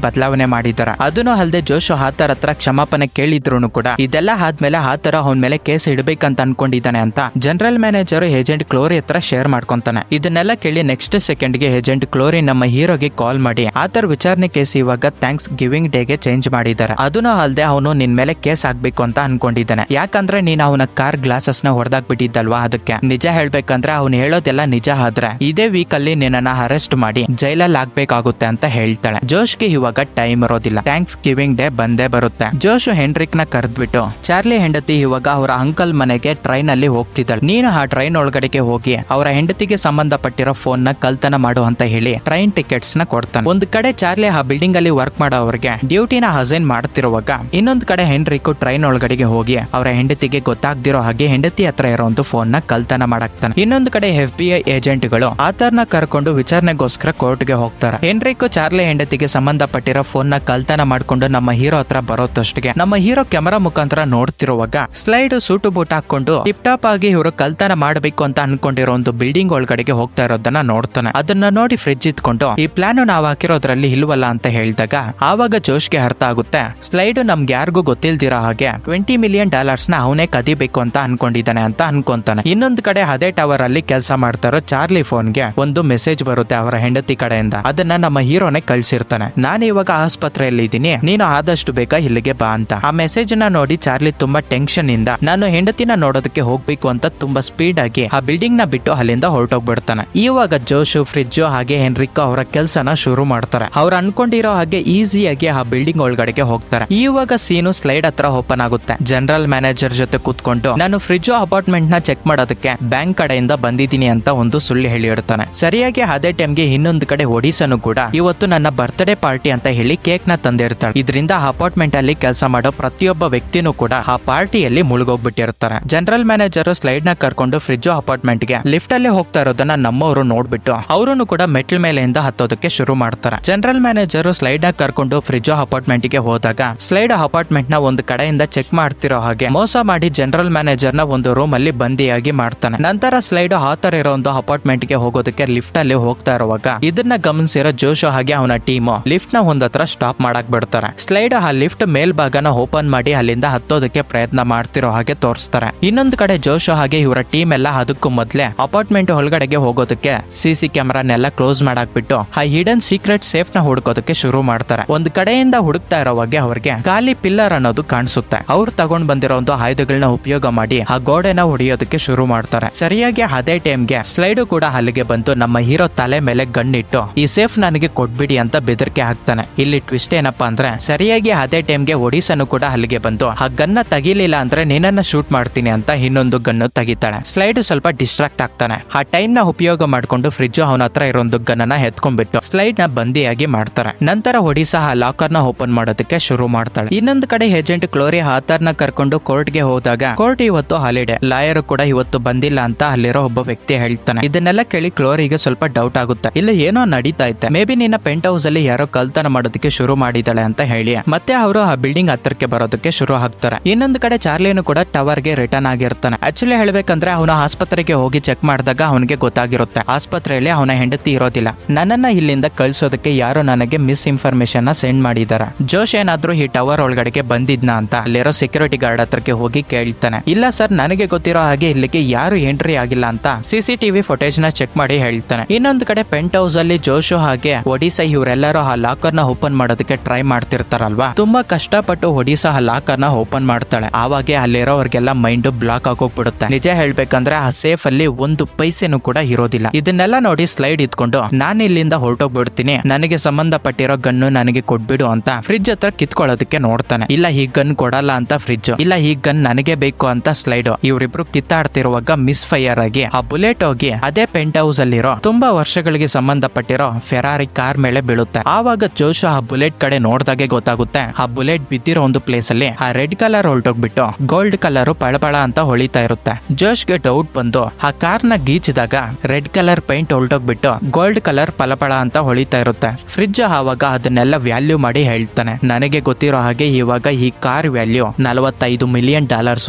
A: ಬದಲಾವಣೆ ಮಾಡಿದ್ದಾರೆ. ಅದನ್ನು ಅಲ್ಲದೆ ಜೋಶ್ ಆತರ ಹತ್ರ ಕ್ಷಮಾಪಣೆ ಕೇಳಿದ್ರು ಕೂಡ ಇದೆಲ್ಲ ಆದ್ಮೇಲೆ ಆತರ ಅವನ ಮೇಲೆ ಕೇಸ್ ಇಡಬೇಕಂತ ಅನ್ಕೊಂಡಿದ್ದಾನೆ ಅಂತ ಜನರಲ್ ಮ್ಯಾನೇಜರ್ ಏಜೆಂಟ್ ಕ್ಲೋರಿ ಹತ್ರ ಶೇರ್ ಮಾಡ್ಕೊಂತಾನೆ. ಇದನ್ನೆಲ್ಲ ಕೇಳಿ ನೆಕ್ಸ್ಟ್ ಸೆಕೆಂಡ್ ಗೆ ಏಜೆಂಟ್ ಕ್ಲೋರಿ ನಮ್ಮ ಹೀರೋಗೆ ಕಾಲ್ ಮಾಡಿ ಆತರ ವಿಚಾರಣೆ ಕೇಸ್ ಇವಾಗ ಥ್ಯಾಂಕ್ಸ್ ಗಿವಿಂಗ್ ಡೇ ಗೆ ಚೇಂಜ್ ಮಾಡಿದ್ದಾರೆ. ಅದನ್ನು ಅಲ್ಲದೆ ಅವನು ನಿನ್ ಮೇಲೆ ಕೇಸ್ ಆಗ್ಬೇಕು ಅಂತ ಅನ್ಕೊಂಡಿದ್ದಾನೆ, ಯಾಕಂದ್ರೆ ನೀನ್ ಅವನ ಕಾರ್ ಗ್ಲಾಸಸ್ ನ ಹೊಡೆದಾಕ್ಬಿಟ್ಟಿದ್ದಲ್ವಾ, ಅದಕ್ಕೆ ನಿಜ ಹೇಳ್ಬೇಕಂದ್ರೆ ಅವ್ನು ಹೇಳೋದೆಲ್ಲ ನಿಜ ಆದ್ರೆ ಇದೇ ವೀಕ್ ಅಲ್ಲಿ ನಿನ್ನ ಅರೆಸ್ಟ್ ಮಾಡಿ ಜೈಲಲ್ಲಿ ಆಗ್ಬೇಕಾಗುತ್ತೆ ಅಂತ ಹೇಳ್ತಾಳೆ. ಜೋಶ್ಗೆ ಇವಾಗ ಟೈಮ್ ಇರೋದಿಲ್ಲ, ಥ್ಯಾಂಕ್ಸ್ ಗಿವಿಂಗ್ ಡೇ ಬಂದೇ ಬರುತ್ತೆ. ಜೋಶ್ ಹೆನ್ರಿಕ್ ನ ಕರೆದ್ಬಿಟ್ಟು ಚಾರ್ಲಿ ಹೆಂಡತಿ ಇವಾಗ ಅವರ ಅಂಕಲ್ ಮನೆಗೆ ಟ್ರೈನ್ ಅಲ್ಲಿ ಹೋಗ್ತಿದ್ದಾಳೆ, ನೀನು ಆ ಟ್ರೈನ್ ಒಳಗಡೆಗೆ ಹೋಗಿ ಅವರ ಹೆಂಡತಿಗೆ ಸಂಬಂಧಪಟ್ಟಿರೋ ಫೋನ್ ನ ಕಳ್ತನ ಮಾಡು ಅಂತ ಹೇಳಿ ಟ್ರೈನ್ ಟಿಕೆಟ್ಸ್ ನ ಕೊಡ್ತಾನೆ. ಒಂದ್ ಕಡೆ ಚಾರ್ಲಿ ಆ ಬಿಲ್ಡಿಂಗ್ ಅಲ್ಲಿ ವರ್ಕ್ ಮಾಡೋವ್ರಿಗೆ ಡ್ಯೂಟಿನ ಅಸೈನ್ ಮಾಡ್ತಿರುವಾಗ ಇನ್ನೊಂದ್ ಕಡೆ ಹೆನ್ರಿಕ್ ಟ್ರೈನ್ ಒಳಗಡೆಗೆ ಹೋಗಿ ಅವರ ಹೆಂಡತಿಗೆ ಗೊತ್ತಾಗ್ದಿರೋ ಹಾಗೆ ಹೆಂಡತಿ ಹತ್ರ ಇರೋ ಒಂದು ಫೋನ್ ನ ಕಳ್ತನ ಮಾಡಾಕ್ತಾನೆ. ಇನ್ನೊಂದ್ ಕಡೆ FBI ಏಜೆಂಟ್ ಗಳು ಆತರ್ನ ಕರ್ಕೊಂಡು ವಿಚಾರಣೆಗೋಸ್ಕರ ಕೋರ್ಟ್ ಗೆ ಹೋಗ್ತಾರೆ. ಹೆನ್ರಿಕ್ ಚಾರ್ಲಿ ಹೆಂಡತಿಗೆ ಸಂಬಂಧಪಟ್ಟಿರೋ ಫೋನ್ ನ ಕಳ್ತನ ಮಾಡ್ಕೊಂಡು ನಮ್ಮ ಹೀರೋ ಹತ್ರ ಬರೋದಷ್ಟಿಗೆ ನಮ್ಮ ಹೀರೋ ಕ್ಯಾಮೆರಾ ಮುಖಾಂತರ ನೋಡ್ತಿರುವಾಗ ಸ್ಲೈಡ್ ಸೂಟು ಬೂಟ್ ಹಾಕೊಂಡು ಟಿಪ್ ಟಾಪ್ ಆಗಿ ಇವರು ಕಳ್ತನ ಮಾಡಬೇಕು ಅಂತ ಅನ್ಕೊಂಡಿರೋ ಒಂದು ಬಿಲ್ಡಿಂಗ್ ಒಳಗಡೆಗೆ ಹೋಗ್ತಾ ಇರೋದನ್ನ ನೋಡ್ತಾನೆ. ಅದನ್ನ ನೋಡಿ ಫ್ರಿಡ್ಜ್ ಇಟ್ಕೊಂಡು ಈ ಪ್ಲಾನ್ ನಾವು ಹಾಕಿರೋದ್ರಲ್ಲಿ ಇಲ್ವಲ್ಲ ಅಂತ ಹೇಳಿದಾಗ ಆವಾಗ ಜೋಶ್ಗೆ ಅರ್ಥ ಆಗುತ್ತೆ, ಸ್ಲೈಡ್ ನಮ್ಗೆ ಯಾರಿಗೂ ಗೊತ್ತಿಲ್ದಿರೋ ಹಾಗೆ $20 ಮಿಲಿಯನ್ ನ ಅವನೇ ಕದಿಬೇಕು ಅಂತ ಅನ್ಕೊಂಡಿದ್ದಾನೆ ಅಂತ ಅನ್ಕೊಂತಾನೆ. ಇನ್ನೊಂದ್ ಕಡೆ ಅದೇ ಟವರ್ ಅಲ್ಲಿ ಕೆಲಸ ಮಾಡ್ತಾರೋ ಚಾರ್ಲಿ ಫೋನ್ಗೆ ಒಂದು ಮೆಸೇಜ್ ಬರುತ್ತೆ ಅವರ ಹೆಂಡತಿ ಕಡೆಯಿಂದ. ಅದನ್ನ ನಮ್ಮ ಹೀರೋನೆ ಕಳ್ಸಿರ್ತಾನೆ, ನಾನು ಇವಾಗ ಆಸ್ಪತ್ರೆಯಲ್ಲಿ ಇದ್ದೀನಿ, ನೀನು ಆದಷ್ಟು ಬೇಗ ಇಲ್ಲಿಗೆ ಬಾ ಅಂತ. ಆ ಮೆಸೇಜ್ ನ ನೋಡಿ ಚಾರ್ಲಿ ತುಂಬಾ ಟೆನ್ಷನ್ ಇಂದ ನಾನು ಹೆಂಡತಿನ ನೋಡೋದಕ್ಕೆ ಹೋಗ್ಬೇಕು ಅಂತ ತುಂಬಾ ಸ್ಪೀಡ್ ಆಗಿ ಆ ಬಿಲ್ಡಿಂಗ್ ನ ಬಿಟ್ಟು ಅಲ್ಲಿಂದ ಹೊರಟೋಗ್ಬಿಡ್ತಾನೆ. ಇವಾಗ ಜೋಶ್ ಫ್ರಿಡ್ಜ್ ಹಾಗೆ ಹೆನ್ರಿಕ್ ಅವರ ಕೆಲಸನ ಶುರು ಮಾಡ್ತಾರೆ. ಅವ್ರು ಅನ್ಕೊಂಡಿರೋ ಹಾಗೆ ಈಸಿಯಾಗಿ ಆ ಬಿಲ್ಡಿಂಗ್ ಒಳಗಡೆಗೆ ಹೋಗ್ತಾರೆ. ಇವಾಗ ಸೀನು ಸ್ಲೈಡ್ ಹತ್ರ ಓಪನ್ ಆಗುತ್ತೆ. ಜನರಲ್ ಮ್ಯಾನೇಜರ್ ಜೊತೆ ಕೂತ್ಕೊಂಡು ನಾನು ಫ್ರಿಡ್ಜ್ ಅಪಾರ್ಟ್ಮೆಂಟ್ ನ ಚೆಕ್ ಮಾಡೋದಕ್ಕೆ ಬ್ಯಾಂಕ್ ಕಡೆಯಿಂದ ಬಂದಿದ್ದೀನಿ ಅಂತ ಒಂದು ಸುಳ್ಳು ಹೇಳಿರ್ತಾನೆ. ಸರಿಯಾಗಿ ಅದೇ ಟೈಮ್ಗೆ ಇನ್ನೊಂದು ಕಡೆ ಒಡಿಸಾನು ಕೂಡ ಇವತ್ತು ನನ್ನ ಬರ್ತ್ಡೇ ಪಾರ್ಟಿ ಅಂತ ಹೇಳಿ ಕೇಕ್ ನ ತಂದಿರ್ತಾಳೆ. ಇದರಿಂದ ಅಪಾರ್ಟ್ಮೆಂಟ್ ಅಲ್ಲಿ ಕೆಲಸ ಮಾಡೋ ಪ್ರತಿಯೊಬ್ಬ ವ್ಯಕ್ತಿನೂ ಕೂಡ ಆ ಪಾರ್ಟಿಯಲ್ಲಿ ಮುಳುಗೋಗ್ಬಿಟ್ಟಿರ್ತಾರೆ. ಜನರಲ್ ಮ್ಯಾನೇಜರ್ ಸ್ಲೈಡ್ ನ ಕರ್ಕೊಂಡು ಫ್ರಿಡ್ಜ್ ಅಪಾರ್ಟ್ಮೆಂಟ್ ಗೆ ಲಿಫ್ಟ್ ಅಲ್ಲಿ ಹೋಗ್ತಾ ಇರೋದನ್ನ ನಮ್ಮವರು ನೋಡ್ಬಿಟ್ಟು ಅವರನ್ನು ಕೂಡ ಮೆಟ್ಲ್ ಮೇಲೆಯಿಂದ ಹತ್ತೋದಕ್ಕೆ ಶುರು ಮಾಡ್ತಾರೆ. ಜನರಲ್ ಮ್ಯಾನೇಜರ್ ಸ್ಲೈಡ್ ನ ಕರ್ಕೊಂಡು ಫ್ರಿಡ್ಜ್ ಅಪಾರ್ಟ್ಮೆಂಟ್ ಗೆ ಹೋದಾಗ ಸ್ಲೈಡ್ ಅಪಾರ್ಟ್ಮೆಂಟ್ ನ ಒಂದು ಕಡೆಯಿಂದ ಚೆಕ್ ಮಾಡ್ತಿರೋ ಹಾಗೆ ಮೋಸ ಮಾಡಿ ಜನರಲ್ ಮ್ಯಾನೇಜರ್ ನ ಒಂದು ರೂಮ್ ಅಲ್ಲಿ ಬಂದಿಯಾಗಿ ಮಾಡ್ತಾನೆ. ನಂತರ ಸ್ಲೈಡ್ ಆತರ ಇರೋ ಒಂದು ಅಪಾರ್ಟ್ಮೆಂಟ್ ಗೆ ಹೋಗೋದಕ್ಕೆ ಲಿಫ್ಟ್ ಅಲ್ಲಿ ಹೋಗ್ತಾ ಇರುವಾಗ ಇದನ್ನ ಗಮನಿಸಿರೋ ಜೋಶ್ ಹಾಗೆ ಅವನ ಟೀಮ್ ಲಿಫ್ಟ್ ನ ಒಂದತ್ರ ಸ್ಟಾಪ್ ಮಾಡಕ್ ಬಿಡ್ತಾರೆ. ಸ್ಲೈಡ್ ಆ ಲಿಫ್ಟ್ ಮೇಲ್ಭಾಗನ ಓಪನ್ ಮಾಡಿ ಅಲ್ಲಿಂದ ಹತ್ತೋದಕ್ಕೆ ಪ್ರಯತ್ನ ಮಾಡ್ತಿರೋ ಹಾಗೆ ತೋರಿಸ್ತಾರೆ. ಇನ್ನೊಂದು ಕಡೆ ಜೋಶ್ ಹಾಗೆ ಇವರ ಟೀಮ್ ಎಲ್ಲ ಅದಕ್ಕೂ ಮೊದ್ಲೇ ಅಪಾರ್ಟ್ಮೆಂಟ್ ಒಳಗಡೆಗೆ ಹೋಗೋದಕ್ಕೆ ಸಿಸಿ ಕ್ಯಾಮೆರಾನೆಲ್ಲ ಕ್ಲೋಸ್ ಮಾಡಾಕ್ಬಿಟ್ಟು ಆ ಹಿಡನ್ ಸೀಕ್ರೆಟ್ ಸೇಫ್ ನ ಹುಡುಕೋದಕ್ಕೆ ಶುರು ಮಾಡ್ತಾರೆ. ಒಂದ್ ಕಡೆಯಿಂದ ಹುಡುಕ್ತಾ ಇರೋವಾಗ ಅವ್ರಿಗೆ ಖಾಲಿ ಪಿಲ್ಲರ್ ಅನ್ನೋದು ಕಾಣಿಸುತ್ತೆ. ಅವ್ರು ತಗೊಂಡ್ ಬಂದಿರೋ ಒಂದು ಆಯುಧಗಳನ್ನ ಉಪಯೋಗ ಮಾಡಿ ಆ ಗೋಡೆನ ಹೊಡೆಯೋದಕ್ಕೆ ಶುರು ಮಾಡ್ತಾರೆ. ಸರಿಯಾಗಿ ಅದೇ ಟೈಮ್ಗೆ ಸ್ಲೈಡ್ ಕೂಡ ಅಲ್ಲಿಗೆ ಬಂದು ನಮ್ಮ ಹೀರೋ ತಲೆ ಮೇಲೆ ಗಣ್ಣಿಟ್ಟು ಈ ಸೇಫ್ ನನಗೆ ಕೊಟ್ಬಿಡಿ ಅಂತ ಬೆದರಿಕೆ ಹಾಕ್ತಾನೆ. ಇಲ್ಲಿ ಟ್ವಿಸ್ಟ್ ಏನಪ್ಪಾ ಅಂದ್ರೆ ಸರಿಯಾಗಿ ಅದೇ ಟೈಮ್ಗೆ ಒಡಿಸಾನು ಕೂಡ ಅಲ್ಲಿಗೆ ಬಂದು ಆ ಗನ್ನ ತೆಗಿಲಿಲ್ಲ ಅಂದ್ರೆ ನಿನ್ನನ್ನ ಶೂಟ್ ಮಾಡ್ತೀನಿ ಅಂತ ಇನ್ನೊಂದು ಗನ್ನು ತೆಗಿತಾಳೆ. ಸ್ಲೈಡ್ ಸ್ವಲ್ಪ ಡಿಸ್ಟ್ರಾಕ್ಟ್ ಆಗ್ತಾನೆ. ಆ ಟೈಮ್ ನ ಉಪಯೋಗ ಮಾಡ್ಕೊಂಡು ಫ್ರಿಡ್ಜ್ ಅವನ ಹತ್ರ ಇರೋ ಒಂದು ಗನ್ನ ಎತ್ಕೊಂಡ್ಬಿಟ್ಟು ಸ್ಲೈಡ್ ನ ಬಂದಿಯಾಗಿ ಮಾಡ್ತಾರೆ. ನಂತರ ಒಡಿಸಾ ಆ ಲಾಕರ್ ನ ಓಪನ್ ಮಾಡೋದಕ್ಕೆ ಶುರು ಮಾಡ್ತಾಳೆ. ಇನ್ನೊಂದು ಕಡೆ ಏಜೆಂಟ್ ಕ್ಲೋರಿ ಆತರ್ನ ಕರ್ಕೊಂಡು ಕೋರ್ಟ್ ಗೆ ಹೋದಾಗ ಕೋರ್ಟ್ ಇವತ್ತು ಹಾಲಿಡೇ, ಲಾಯರ್ ಕೂಡ ಇವತ್ತು ಬಂದಿಲ್ಲ ಅಂತ ಅಲ್ಲಿರೋ ಒಬ್ಬ ವ್ಯಕ್ತಿ ಹೇಳ್ತಾನೆ. ಇದನ್ನೆಲ್ಲ ಕೇಳಿ ಕ್ಲೋರಿಗೆ ಸ್ವಲ್ಪ ಡೌಟ್ ಆಗುತ್ತೆ, ಇಲ್ಲ ಏನೋ ನಡೀತಾ ಇತ್ತೆ, ಮೇ ಬಿ ನಿನ್ನ ಪೆಂಟ್ ಹೌಸ್ ಅಲ್ಲಿ ಯಾರೋ ಕಳ್ತನ ಮಾಡೋದಕ್ಕೆ ಶುರು ಮಾಡಿದಾಳೆ ಅಂತ ಹೇಳಿ ಮತ್ತೆ ಅವರು ಆ ಬಿಲ್ಡಿಂಗ್ ಹತ್ರಕ್ಕೆ ಬರೋದಕ್ಕೆ ಶುರು ಆಗ್ತಾರೆ. ಇನ್ನೊಂದು ಕಡೆ ಚಾರ್ಲಿನು ಕೂಡ ಟವರ್ ಗೆ ರಿಟರ್ನ್ ಆಗಿರ್ತಾನೆ. ಆಕ್ಚುಲಿ ಹೇಳ್ಬೇಕಂದ್ರೆ ಅವನ ಆಸ್ಪತ್ರೆಗೆ ಹೋಗಿ ಚೆಕ್ ಮಾಡಿದಾಗ ಅವನಿಗೆ ಗೊತ್ತಾಗಿರುತ್ತೆ ಆಸ್ಪತ್ರೆಯಲ್ಲಿ ಅವನ ಹೆಂಡತಿ ಇರೋದಿಲ್ಲ. ನನ್ನನ್ನ ಇಲ್ಲಿಂದ ಕಳ್ಸೋದಕ್ಕೆ ಯಾರೋ ನನಗೆ ಮಿಸ್ ಇನ್ಫಾರ್ಮೇಶನ್ ಸೆಂಡ್ ಮಾಡಿದಾರೆ. ಜೋಶ್ ಏನಾದ್ರೂ ಈ ಟವರ್ ಒಳಗಡೆಗೆ ಬಂದಿದ್ನಾ ಅಂತ ಅಲ್ಲಿರೋ ಸೆಕ್ಯೂರಿಟಿ ಗಾರ್ಡ್ ಹತ್ರಕ್ಕೆ ಹೋಗಿ ಕೇಳ್ತಾನೆ. ಇಲ್ಲ ಸರ್, ನನಗೆ ಗೊತ್ತಿರೋ ಹಾಗೆ ಇಲ್ಲಿಗೆ ಯಾರು ಎಂಟ್ರಿ ಆಗಿಲ್ಲ ಅಂತ CCTV ಫುಟೇಜ್ ನ ಚೆಕ್ ಮಾಡಿ ಹೇಳ್ತಾನೆ. ಇನ್ನೊಂದು ಕಡೆ ಪೆಂಟ್ ಹೌಸ್ ಅಲ್ಲಿ ಜೋಶು ಹಾಗೆ ಒಡಿಸಾ ಇವರೆಲ್ಲರೂ ಆ ಲಾಕರ್ ನ ಓಪನ್ ಮಾಡೋದಕ್ಕೆ ಟ್ರೈ ಮಾಡ್ತಿರ್ತಾರಲ್ವಾ. ತುಂಬಾ ಕಷ್ಟಪಟ್ಟು ಒಡಿಸಾ ಆ ಲಾಕರ್ ನ ಓಪನ್ ಮಾಡ್ತಾಳೆ. ಆವಾಗೆ ಅಲ್ಲಿರೋರ್ಗೆಲ್ಲ ಮೈಂಡ್ ಬ್ಲಾಕ್ ಆಗೋಗ್ಬಿಡುತ್ತೆ. ನಿಜ ಹೇಳ್ಬೇಕಂದ್ರೆ ಆ ಸೇಫ್ ಅಲ್ಲಿ ಒಂದು ಪೈಸೆನೂ ಕೂಡ ಇರೋದಿಲ್ಲ. ಇದನ್ನೆಲ್ಲ ನೋಡಿ ಸ್ಲೈಡ್ ಇದ್ಕೊಂಡು ನಾನು ಇಲ್ಲಿಂದ ಹೊರಟೋಗ್ಬಿಡ್ತೀನಿ, ನನಗೆ ಸಂಬಂಧಪಟ್ಟಿರೋ ಗನ್ನು ನನಗೆ ಕೊಟ್ಬಿಡು ಅಂತ ಫ್ರಿಡ್ಜ್ ಹತ್ರ ಕಿತ್ಕೊಳ್ಳೋದಕ್ಕೆ ನೋಡ್ತಾನೆ. ಇಲ್ಲ, ಈ ಗನ್ ಕೊಡಲ್ಲ ಅಂತ ಫ್ರಿಡ್ಜ್. ಇಲ್ಲ, ಈ ಗನ್ ನನಗೆ ಬೇಕು ಅಂತ ಸ್ಲೈಡ್. ಇವರಿಬ್ರು ಕಿತ್ತಾಡ್ತಿರುವಾಗ ಮಿಸ್ ಫೈರ್ ಆಗಿ ಆ ಬುಲೆಟ್ ಹೋಗಿ ಅದೇ ಪೆಂಟ್ ಹೌಸ್ ಅಲ್ಲಿರೋ ತುಂಬಾ ವರ್ಷಗಳಿಗೆ ಸಂಬಂಧಪಟ್ಟಿರೋ ಫೆರಾರಿ ಕಾರ್ ಮೇಲೆ ಬೀಳುತ್ತೆ. ಆವಾಗ ಜೋಶ್ ಆ ಬುಲೆಟ್ ಕಡೆ ನೋಡ್ದಾಗೆ ಗೊತ್ತಾಗುತ್ತೆ ಆ ಬುಲೆಟ್ ಬಿದ್ದಿರೋ ಒಂದು ಪ್ಲೇಸ್ ಅಲ್ಲಿ ಆ ರೆಡ್ ಕಲರ್ ಹೊರಟೋಗ್ಬಿಟ್ಟು ಗೋಲ್ಡ್ ಕಲರ್ ಪಳಪಳ ಅಂತ ಹೊಳಿತಾ ಇರುತ್ತೆ. ಜೋಶ್ಗೆ ಡೌಟ್ ಬಂದು ಆ ಕಾರ್ ನ ಗೀಚಿದಾಗ ರೆಡ್ ಕಲರ್ ಪೇಂಟ್ ಹೊರಟೋಗ್ಬಿಟ್ಟು ಗೋಲ್ಡ್ ಕಲರ್ ಪಳಪಳ ಅಂತ ಹೊಳಿತಾ ಇರುತ್ತೆ. ಫ್ರಿಡ್ಜ್ ಆವಾಗ ಅದನ್ನೆಲ್ಲ ವ್ಯಾಲ್ಯೂ ಮಾಡಿ ಹೇಳ್ತಾನೆ. ನನಗೆ ಗೊತ್ತಿರೋ ಹಾಗೆ ಇವಾಗ ಈ ಕಾರ್ ವ್ಯಾಲ್ಯೂ $45 ಮಿಲಿಯನ್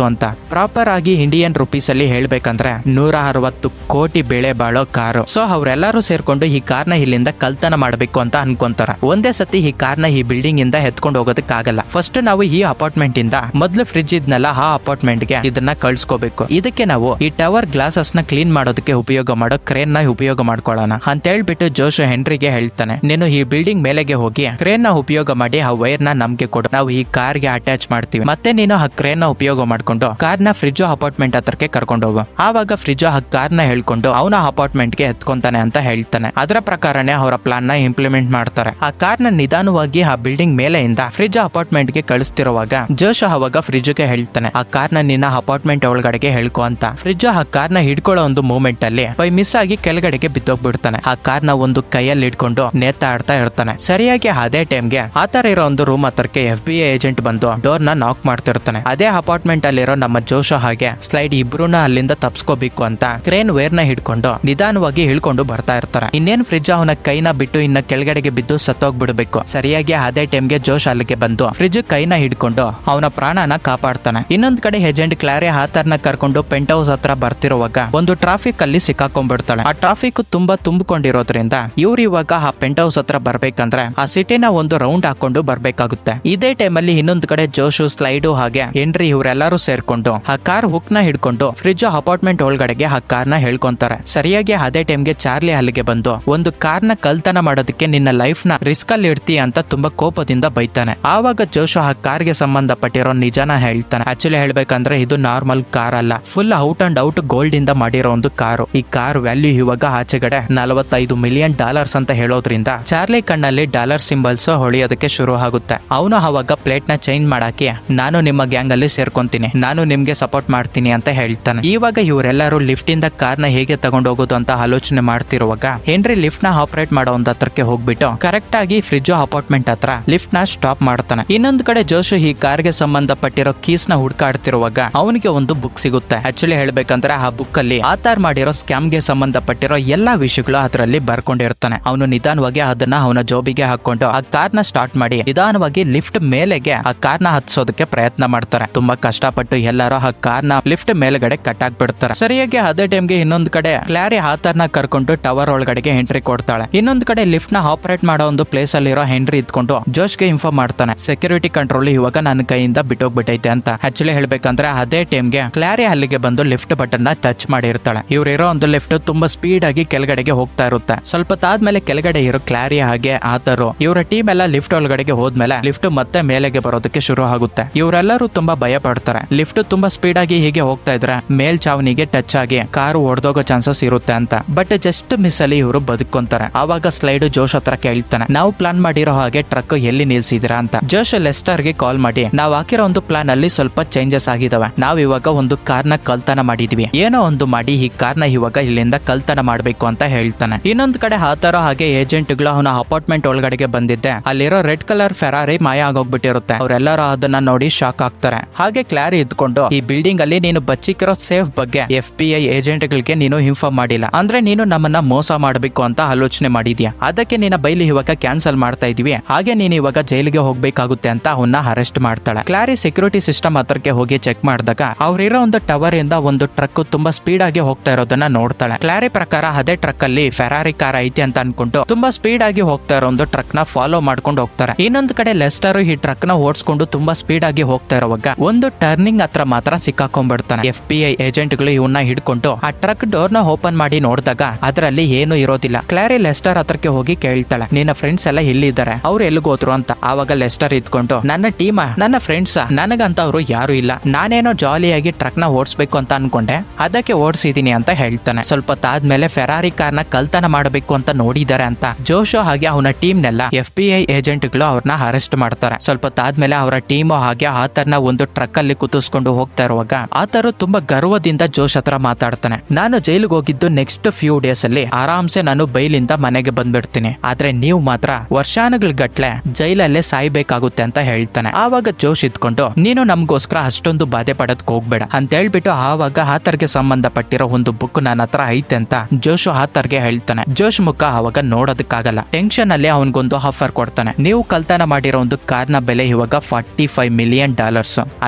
A: ಅಂತ. ಪ್ರಾಪರ್ ಆಗಿ ಇಂಡಿಯನ್ ರುಪೀಸ್ ಅಲ್ಲಿ ಹೇಳ್ಬೇಕಂದ್ರೆ 160 ಕೋಟಿ ಬೆಲೆ ಬಾಳೋ ಕಾರು. ಸೊ ಅವರೆಲ್ಲರೂ ಸೇರ್ಕೊಂಡು ಈ ಕಾರ್ನ ಇಲ್ಲಿಂದ ಕಳ್ತನ ಮಾಡಬೇಕು ಅಂತ ಅನ್ಕೊಂತಾರ. ಒಂದೇ ಸತಿ ಈ ಕಾರ್ನ ಈ ಬಿಲ್ಡಿಂಗ್ ಇಂದ ಎತ್ಕೊಂಡು ಹೋಗೋದಕ್ಕಾಗಲ್ಲ. ಫಸ್ಟ್ ನಾವು ಈ ಅಪಾರ್ಟ್ಮೆಂಟ್ ಇಂದ ಮೊದ್ಲು ಫ್ರಿಡ್ಜ್ ಇದ್ನಲ್ಲ ಆ ಅಪಾರ್ಟ್ಮೆಂಟ್ ಗೆ ಇದನ್ನ ಕಳ್ಸ್ಕೋಬೇಕು. ಇದಕ್ಕೆ ನಾವು ಈ ಟವರ್ ಗ್ಲಾಸಸ್ ನ ಕ್ಲೀನ್ ಮಾಡೋದಕ್ಕೆ ಉಪಯೋಗ ಮಾಡೋ ಕ್ರೇನ್ ನ ಉಪಯೋಗ ಮಾಡ್ಕೊಳ್ಳೋಣ ಅಂತ ಹೇಳ್ಬಿಟ್ಟು ಜೋಶ್ ಹೆನ್ರಿಗೆ ಹೇಳ್ತಾನೆ. ನೀನು ಈ ಬಿಲ್ಡಿಂಗ್ ಮೇಲೆಗೆ ಹೋಗಿ ಕ್ರೇನ್ ನ ಉಪಯೋಗ ಮಾಡಿ ಆ ವೈರ್ ನ ನಮ್ಗೆ ಕೊಡು, ನಾವು ಈ ಕಾರ್ ಗೆ ಅಟ್ಯಾಚ್ ಮಾಡ್ತೀವಿ. ಮತ್ತೆ ನೀನು ಆ ಕ್ರೇನ್ ನ ಉಪಯೋಗ ಮಾಡ್ಕೊಂಡು ಕಾರ್ ನ ಫ್ರಿಡ್ಜ್ ಅಪಾರ್ಟ್ಮೆಂಟ್ ಹತ್ರಕ್ಕೆ ಕರ್ಕೊಂಡು ಹೋಗು. ಆವಾಗ ಫ್ರಿಡ್ಜ್ ಆ ಕಾರ್ ನ ಹೇಳ್ಕೊಂಡು ಅವನ ಅಪಾರ್ಟ್ಮೆಂಟ್ ಗೆ ಎತ್ಕೊಂತಾನೆ ಅಂತ ಹೇಳ್ತಾನೆ. ಅದರ ಪ್ರಕಾರನೇ ಅವರ ಪ್ಲಾನ್ ನ ಇಂಪ್ಲಿಮೆಂಟ್ ಮಾಡ್ತಾರೆ. ಆ ಕಾರ್ ನ ನಿಧಾನವಾಗಿ ಆ ಬಿಲ್ಡಿಂಗ್ ಮೇಲೆಯಿಂದ ಫ್ರಿಡ್ಜ್ ಅಪಾರ್ಟ್ಮೆಂಟ್ ಗೆ ಕಳಿಸ್ತಿರುವಾಗ ಜೋಶ್ ಅವಾಗ ಫ್ರಿಡ್ಜ್ ಗೆ ಹೇಳ್ತಾನೆ, ಆ ಕಾರ್ ನ ನಿನ್ನ ಅಪಾರ್ಟ್ಮೆಂಟ್ ಒಳಗಡೆಗೆ ಹೇಳ್ಕೊ ಅಂತ. ಫ್ರಿಡ್ಜ್ ಆ ಕಾರ್ ನ ಹಿಡ್ಕೊಳ್ಳೋ ಒಂದು ಮೂಮೆಂಟ್ ಅಲ್ಲಿ ಬೈ ಮಿಸ್ ಆಗಿ ಕೆಳಗಡೆಗೆ ಬಿದ್ದೋಗ್ಬಿಡ್ತಾನೆ. ಆ ಕಾರ್ ನ ಒಂದು ಕೈಯಲ್ಲಿ ಹಿಡ್ಕೊಂಡು ನೇತಾಡ್ತಾ ಇರ್ತಾನೆ. ಸರಿಯಾಗಿ ಅದೇ ಟೈಮ್ಗೆ ಆತರ ಇರೋ ಒಂದು ರೂಮ್ ಹತ್ರಕ್ಕೆ FBI ಏಜೆಂಟ್ ಬಂದು ಡೋರ್ ನ ನಾಕ್ ಮಾಡ್ತಿರ್ತಾನೆ. ಅದೇ ಅಪಾರ್ಟ್ಮೆಂಟ್ ಅಲ್ಲಿರೋ ನಮ್ಮ ಜೋಶ್ ಹಾಗೆ ಸ್ಲೈಡ್ ಇಬ್ರುನ ಅಲ್ಲಿಂದ ತಪ್ಸ್ಕೋಬೇಕು ಅಂತ ಕ್ರೇನ್ ವೇರ್ ನ ಹಿಡ್ಕೊಂಡು ನಿಧಾನವಾಗಿ ಹಿಡ್ಕೊಂಡು ಬರ್ತಾ ಇರ್ತಾರೆ. ಇನ್ನೇನ್ ಫ್ರಿಡ್ಜ್ ಅವನ ಕೈನ ಬಿಟ್ಟು ಇನ್ನ ಕೆಳಗಡೆಗೆ ಬಿದ್ದು ಸತ್ತೋಗ್ಬಿಡ್ಬೇಕು. ಸರಿಯಾಗಿ ಅದೇ ಟೈಮ್ಗೆ ಜೋಶ್ ಅಲ್ಲಿಗೆ ಬಂದು ಫ್ರಿಡ್ಜ್ ಕೈನ ಹಿಡ್ಕೊಂಡು ಅವನ ಪ್ರಾಣನ ಕಾಪಾಡ್ತಾನೆ. ಇನ್ನೊಂದ್ ಕಡೆ ಏಜೆಂಟ್ ಕ್ಲಾರಿ ಹಾತರ್ನ ಕರ್ಕೊಂಡು ಪೆಂಟ್ ಹೌಸ್ ಹತ್ರ ಬರ್ತಿರುವಾಗ ಒಂದು ಟ್ರಾಫಿಕ್ ಅಲ್ಲಿ ಸಿಕ್ಕಾಕೊಂಡ್ಬಿಡ್ತಾಳೆ. ಆ ಟ್ರಾಫಿಕ್ ತುಂಬಾ ತುಂಬಿಕೊಂಡಿರೋದ್ರಿಂದ ಇವ್ರು ಇವಾಗ ಆ ಪೆಂಟ್ ಹೌಸ್ ಹತ್ರ ಬರ್ಬೇಕಂದ್ರೆ ಆ ಸಿಟಿನ ಒಂದು ರೌಂಡ್ ಹಾಕೊಂಡು ಬರ್ಬೇಕಾಗುತ್ತೆ. ಇದೇ ಟೈಮ್ ಅಲ್ಲಿ ಇನ್ನೊಂದ್ ಕಡೆ ಜೋಶು, ಸ್ಲೈಡು ಹಾಗೆ ಹೆನ್ರಿ ಇವರೆಲ್ಲರೂ ಸೇರ್ಕೊಂಡು ಆ ಕಾರ್ ಹುಕ್ ನ ಹಿಡ್ಕೊಂಡು ಫ್ರಿಡ್ಜ್ ಅಪಾರ್ಟ್ಮೆಂಟ್ ಒಳಗಡೆಗೆ ಆ ಕಾರ್ ನ ಹೇಳ್ಕೊಂತಾರೆ. ಸರಿಯಾಗಿ ಅದೇ ಟೈಮ್ಗೆ ಚಾರ್ಲಿ ಅಲ್ಲಿಗೆ ಬಂದು ಒಂದು ಕಾರ್ ನ ಕಳ್ತನ ಮಾಡೋದಕ್ಕೆ ನಿನ್ನ ಲೈಫ್ ನ ರಿಸ್ಕ್ ಅಲ್ಲಿ ಇಡ್ತೀಯ ಅಂತ ತುಂಬಾ ಕೋಪದಿಂದ ಬೈತಾನೆ. ಆವಾಗ ಜೋಶು ಆ ಕಾರ್ ಗೆ ಸಂಬಂಧಪಟ್ಟಿರೋ ನಿಜಾನ ಹೇಳ್ತಾನೆ. ಆಕ್ಚುಲಿ ಹೇಳ್ಬೇಕಂದ್ರೆ ಇದು ನಾರ್ಮಲ್ ಕಾರ್ ಅಲ್ಲ, full out and out gold ಇಂದ ಮಾಡಿರೋ ಒಂದು ಕಾರು. ಈ ಕಾರ್ ವ್ಯಾಲ್ಯೂ ಇವಾಗ ಆಚೆಗಡೆ $45 ಮಿಲಿಯನ್ ಅಂತ ಹೇಳೋದ್ರಿಂದ ಚಾರ್ಲಿ ಕಣ್ಣಲ್ಲಿ ಡಾಲರ್ ಸಿಂಬಲ್ಸ್ ಹೊಳೆಯೋದಕ್ಕೆ ಶುರು ಆಗುತ್ತೆ. ಅವನು ಅವಾಗ ಪ್ಲೇಟ್ ನ ಚೇಂಜ್ ಮಾಡಾಕಿ ನಾನು ನಿಮ್ಮ ಗ್ಯಾಂಗ್ ಅಲ್ಲಿ ಸೇರ್ಕೊಂತೀನಿ, ನಾನು ನಿಮ್ಗೆ ಸಪೋರ್ಟ್ ಮಾಡ್ತೀನಿ ಅಂತ ಹೇಳ್ತಾನೆ. ಇವಾಗ ಇವರೆಲ್ಲರೂ ಲಿಫ್ಟ್ ಇಂದ ಕಾರ್ ನ ಹೇಗೆ ತಗೊಂಡು ಹೋಗೋದು ಅಂತ ಆಲೋಚನೆ ಮಾಡ್ತಿರುವಾಗ ಹೆನ್ರಿ ಲಿಫ್ಟ್ ನ ಆಪರೇಟ್ ಮಾಡೋ ಒಂದು ಹತ್ರಕ್ಕೆ ಹೋಗ್ಬಿಟ್ಟು ಕರೆಕ್ಟ್ ಆಗಿ ಫ್ರಿಡ್ಜ್ ಅಪಾರ್ಟ್ಮೆಂಟ್ ಹತ್ರ ಲಿಫ್ಟ್ ನ ಸ್ಟಾಪ್ ಮಾಡ್ತಾನೆ. ಇನ್ನೊಂದು ಕಡೆ ಜೋಶ್ ಈ ಕಾರ್ ಗೆ ಸಂಬಂಧಪಟ್ಟಿರೋ ಕೀಸ್ ನ ಹುಡ್ಕಾಡ್ತಿರುವಾಗ ಅವನಿಗೆ ಒಂದು ಬುಕ್ ಸಿಗುತ್ತೆ. ಆಕ್ಚುಲಿ ಹೇಳ್ಬೇಕಂದ್ರೆ ಆ ಬುಕ್ ಅಲ್ಲಿ ಆತಾರ್ ಮಾಡಿರೋ ಸ್ಕ್ಯಾಮ್ ಗೆ ಸಂಬಂಧಪಟ್ಟಿರೋ ಎಲ್ಲಾ ವಿಷಯಗಳು ಅದರಲ್ಲಿ ಬರ್ಕೊಂಡಿರ್ತಾನೆ. ಅವನು ನಿಧಾನವಾಗಿ ಅದನ್ನ ಅವನ ಜೋಬಿಗೆ ಹಾಕೊಂಡು ಆ ಕಾರ್ ನ ಸ್ಟಾರ್ಟ್ ಮಾಡಿ ನಿಧಾನವಾಗಿ ಲಿಫ್ಟ್ ಮೇಲೆಗೆ ಆ ಕಾರ್ ನ ಹತ್ಸೋದಕ್ಕೆ ಪ್ರಯತ್ನ ಮಾಡ್ತಾರೆ. ತುಂಬಾ ಕಷ್ಟಪಟ್ಟು ಎಲ್ಲರೂ ಆ ಕಾರ್ ನ ಲಿಫ್ಟ್ ಮೇಲ್ಗಡೆ ಕಟ್ ಹಾಕ್ಬಿಡ್ತಾರೆ. ಸರಿಯಾಗಿ ಅದೇ ಟೈಮ್ಗೆ ಇನ್ನೊಂದು ಕಡೆ ಕ್ಲಾರಿ ಆತರ್ನ ಕರ್ಕೊಂಡು ಟವರ್ ಒಳಗಡೆಗೆ ಎಂಟ್ರಿ ಕೊಡ್ತಾಳೆ. ಇನ್ನೊಂದು ಕಡೆ ಲಿಫ್ಟ್ ನ ಆಪರೇಟ್ ಮಾಡೋ ಒಂದು ಪ್ಲೇಸ್ ಅಲ್ಲಿರೋ ಹೆನ್ರಿ ಇದ್ಕೊಂಡು ಜೋಶ್ಗೆ ಇನ್ಫಾರ್ಮ್ ಮಾಡ್ತಾನೆ, ಸೆಕ್ಯೂರಿಟಿ ಕಂಟ್ರೋಲ್ ಇವಾಗ ನನ್ನ ಕೈಯಿಂದ ಬಿಟ್ಟೋಗ್ಬಿಟ್ಟೈತೆ ಅಂತ. ಆಕ್ಚುಲಿ ಹೇಳ್ಬೇಕಂದ್ರೆ ಅದೇ ಟೈಮ್ಗೆ ಕ್ಲಾರಿ ಅಲ್ಲಿಗೆ ಬಂದು ಲಿಫ್ಟ್ ಬಟನ್ ನ ಟಚ್ ಮಾಡಿರ್ತಾಳೆ. ಇವ್ರಿರೋ ಒಂದು ಲಿಫ್ಟ್ ತುಂಬಾ ಸ್ಪೀಡ್ ಆಗಿ ಕೆಳಗಡೆಗೆ ಹೋಗ್ತಾ ಇರುತ್ತೆ. ಸ್ವಲ್ಪ ತಾದ್ಮೇಲೆ ಕೆಳಗಡೆ ಇರೋ ಕ್ಲಾರಿ ಹಾಗೆ ಆತರು ಇವರ ಟೀಮ್ ಎಲ್ಲ ಲಿಫ್ಟ್ ಒಳಗಡೆಗೆ ಹೋದ್ಮೇಲೆ ಲಿಫ್ಟ್ ಮತ್ತೆ ಮೇಲೆಗೆ ಬರೋದಕ್ಕೆ ಶುರು ಆಗುತ್ತೆ. ಇವರೆಲ್ಲರೂ ತುಂಬಾ ಭಯ ಪಡ್ತಾರೆ. ಲಿಫ್ಟ್ ತುಂಬಾ ಸ್ಪೀಡ್ ಆಗಿ ಹೀಗೆ ಹೋಗ್ತಾ ಇದ್ರೆ ಮೇಲ್ಚಾವಣಿಗೆ ಟಚ್ ಆಗಿ ಕಾರು ಹೊಡೆದೋಗೋ ಚಾನ್ಸಸ್ ಇರುತ್ತೆ ಅಂತ. ಬಟ್ ಜಸ್ಟ್ ಮಿಸ್ ಅಲ್ಲಿ ಇವರು ಬದುಕೊಂತಾರೆ. ಆವಾಗ ಸ್ಲೈಡ್ ಜೋಶ್ ಹತ್ರ ಕೇಳ್ತಾನೆ, ನಾವು ಪ್ಲಾನ್ ಮಾಡಿರೋ ಹಾಗೆ ಟ್ರಕ್ ಎಲ್ಲಿ ನಿಲ್ಸಿದಿರಾ ಅಂತ. ಜೋಶ್ ಲೆಸ್ಟರ್ ಗೆ ಕಾಲ್ ಮಾಡಿ ನಾವು ಹಾಕಿರೋ ಒಂದು ಪ್ಲಾನ್ ಅಲ್ಲಿ ಸ್ವಲ್ಪ ಚೇಂಜಸ್ ಆಗಿದಾವೆ, ನಾವ್ ಇವಾಗ ಒಂದು ಕಾರ್ ನ ಕಳ್ತನ ಮಾಡಿದ್ವಿ, ಏನೋ ಒಂದು ಮಾಡಿ ಈ ಕಾರ್ ನ ಇವಾಗ ಇಲ್ಲಿಂದ ಕಳ್ತನ ಮಾಡ್ಬೇಕು ಅಂತ ಹೇಳ್ತಾನೆ. ಇನ್ನೊಂದ್ ಕಡೆ ಆತರೋ ಹಾಗೆ ಏಜೆಂಟ್ ಗಳು ಅವನ ಅಪಾರ್ಟ್ಮೆಂಟ್ ಒಳಗಡೆಗೆ ಬಂದಿದ್ದೆ ಅಲ್ಲಿರೋ ರೆಡ್ ಕಲರ್ ಫೆರಾರಿ ಮಾಯ ಆಗೋಗ್ಬಿಟ್ಟಿರುತ್ತೆ. ಅವರೆಲ್ಲರೂ ಅದನ್ನ ನೋಡಿ ಶಾಕ್ ಆಗ್ತಾರೆ. ಹಾಗೆ ಕ್ಲಾರಿ ಇದ್ಕೊಂಡು ಈ ಬಿಲ್ಡಿಂಗ್ ಅಲ್ಲಿ ನೀನು ಬಚ್ಚಿಕಿರೋ ಸೇಫ್ ಬಗ್ಗೆ FBI ಏಜೆಂಟ್ ಗಳಿಗೆ ನೀನು ಇನ್ಫಾರ್ಮ್ ಮಾಡಿಲ್ಲ ಅಂದ್ರೆ ನೀನು ನಮ್ಮನ್ನ ಮೋಸ ಮಾಡಬೇಕು ಅಂತ ಆಲೋಚನೆ ಮಾಡಿದ್ಯಾ, ಅದಕ್ಕೆ ನಿನ್ನ ಬೈಲಿ ಇವಾಗ ಕ್ಯಾನ್ಸಲ್ ಮಾಡ್ತಾ ಇದೀವಿ, ಹಾಗೆ ನೀನು ಇವಾಗ ಜೈಲಿಗೆ ಹೋಗ್ಬೇಕಾಗುತ್ತೆ ಅಂತ ಅವನ್ನ ಅರೆಸ್ಟ್ ಮಾಡ್ತಾಳೆ. ಕ್ಲಾರಿ ಸೆಕ್ಯೂರಿಟಿ ಸಿಸ್ಟಮ್ ಹತ್ರಕ್ಕೆ ಹೋಗಿ ಚೆಕ್ ಮಾಡಿದಾಗ ಅವ್ರಿರೋ ಒಂದು ಟವರ್ ಇಂದ ಒಂದು ಟ್ರಕ್ ತುಂಬಾ ಸ್ಪೀಡ್ ಆಗಿ ಹೋಗ್ತಾ ಇರೋದನ್ನ ನೋಡ್ತಾಳೆ. ಕ್ಲಾರಿ ಪ್ರಕಾರ ಅದೇ ಟ್ರಕ್ ಟ್ರಕ್ ಅಲ್ಲಿ ಫೆರಾರಿ ಕಾರ್ ಐತಿ ಅಂತ ಅನ್ಕೊಂಡು ತುಂಬಾ ಸ್ಪೀಡ್ ಆಗಿ ಹೋಗ್ತಾ ಇರೋ ಒಂದು ಟ್ರಕ್ ನ ಫಾಲೋ ಮಾಡ್ಕೊಂಡು ಹೋಗ್ತಾರೆ. ಇನ್ನೊಂದು ಕಡೆ ಲೆಸ್ಟರ್ ಈ ಟ್ರಕ್ ನ ಓಡಿಸ್ಕೊಂಡು ತುಂಬಾ ಸ್ಪೀಡ್ ಆಗಿ ಹೋಗ್ತಾ ಇರುವಾಗ ಒಂದು ಟರ್ನಿಂಗ್ ಹತ್ರ ಮಾತ್ರ ಸಿಕ್ಕಾಕೊಂಡ್ಬಿಡ್ತಾನೆ. FBI ಏಜೆಂಟ್ ಗಳು ಇವನ್ನ ಹಿಡ್ಕೊಂಡು ಆ ಟ್ರಕ್ ಡೋರ್ ನ ಓಪನ್ ಮಾಡಿ ನೋಡಿದಾಗ ಅದರಲ್ಲಿ ಏನು ಇರೋದಿಲ್ಲ. ಕ್ಲಾರಿ ಲೆಸ್ಟರ್ ಹತ್ರಕ್ಕೆ ಹೋಗಿ ಕೇಳ್ತಾಳೆ, ನಿನ್ನ ಫ್ರೆಂಡ್ಸ್ ಎಲ್ಲ ಇಲ್ಲಿದ್ದಾರೆ, ಅವ್ರು ಎಲ್ಲಿಗೋದ್ರು ಅಂತ. ಆವಾಗ ಲೆಸ್ಟರ್ ಇದ್ಕೊಂಡು, ನನ್ನ ಟೀಮ, ನನ್ನ ಫ್ರೆಂಡ್ಸ್, ನನಗಂತ ಅವರು ಯಾರು ಇಲ್ಲ, ನಾನೇನೋ ಜಾಲಿಯಾಗಿ ಟ್ರಕ್ ನ ಓಡಿಸ್ಬೇಕು ಅಂತ ಅನ್ಕೊಂಡೆ, ಅದಕ್ಕೆ ಓಡಿಸಿದೀನಿ ಅಂತ ಹೇಳ್ತಾನೆ. ಸ್ವಲ್ಪ ತಾದ್ಮೇಲೆ ಫೆರಾರಿ ಕಾರ್ ನ ಕಳ್ತನ ಮಾಡಬೇಕು ಅಂತ ನೋಡಿದ್ದಾರೆ ಅಂತ ಜೋಶೋ ಹಾಗೆ ಅವನ ಟೀಮ್ ನೆಲ್ಲ FBI ಏಜೆಂಟ್ ಗಳು ಅವ್ರನ್ನ ಅರೆಸ್ಟ್ ಮಾಡ್ತಾರೆ. ಸ್ವಲ್ಪ ತಾದ್ಮೇಲೆ ಅವರ ಟೀಮ್ ಹಾಗೆ ಆತರ್ನ ಒಂದು ಟ್ರಕ್ ಅಲ್ಲಿ ಕುತ್ತಿಸ್ಕೊಂಡು ಹೋಗ್ತಾ ಇರುವಾಗ ಆತರು ತುಂಬಾ ಗರ್ವದಿಂದ ಜೋಶ್ ಹತ್ರ ಮಾತಾಡ್ತಾನೆ. ನಾನು ಜೈಲಿಗೆ ಹೋಗಿದ್ದು ನೆಕ್ಸ್ಟ್ ಫ್ಯೂ ಡೇಸ್ ಅಲ್ಲಿ ಆರಾಮ್ಸೆ ನಾನು ಬೈಲಿಂದ ಮನೆಗೆ ಬಂದ್ಬಿಡ್ತೀನಿ, ಆದ್ರೆ ನೀವು ಮಾತ್ರ ವರ್ಷಾನುಗಳ ಗಟ್ಲೆ ಜೈಲಲ್ಲೇ ಸಾಯ್ಬೇಕಾಗುತ್ತೆ ಅಂತ ಹೇಳ್ತಾನೆ. ಆವಾಗ ಜೋಶ್ ಇದ್ಕೊಂಡು, ನೀನು ನಮ್ಗೋಸ್ಕರ ಅಷ್ಟೊಂದು ಬಾಧೆ ಪಡೋದಕ್ಕೆ ಹೋಗ್ಬೇಡ ಅಂತ ಹೇಳ್ಬಿಟ್ಟು ಆವಾಗ ಆತರ್ಗೆ ಸಂಬಂಧಪಟ್ಟಿರೋ ಒಂದು ಬುಕ್ ನನ್ನ ಹತ್ರ ಐತೆ ಅಂತ ಜೋಶು ಆತರ್ಗೆ ಹೇಳ್ತಾನೆ. ಜೋಶ್ ಮುಖ ಆವಾಗ ನೋಡೋದಕ್ಕಾಗಲ್ಲ. ಟೆನ್ಷನ್ ಅಲ್ಲಿ ಅವನ್ಗೊಂದು ಆಫರ್ ಕೊಡ್ತಾನೆ. ನೀವು ಕಳ್ತನ ಮಾಡಿರೋ ಒಂದು ಕಾರ್ನ ಬೆಲೆ ಇವಾಗ $45 ಮಿಲಿಯನ್,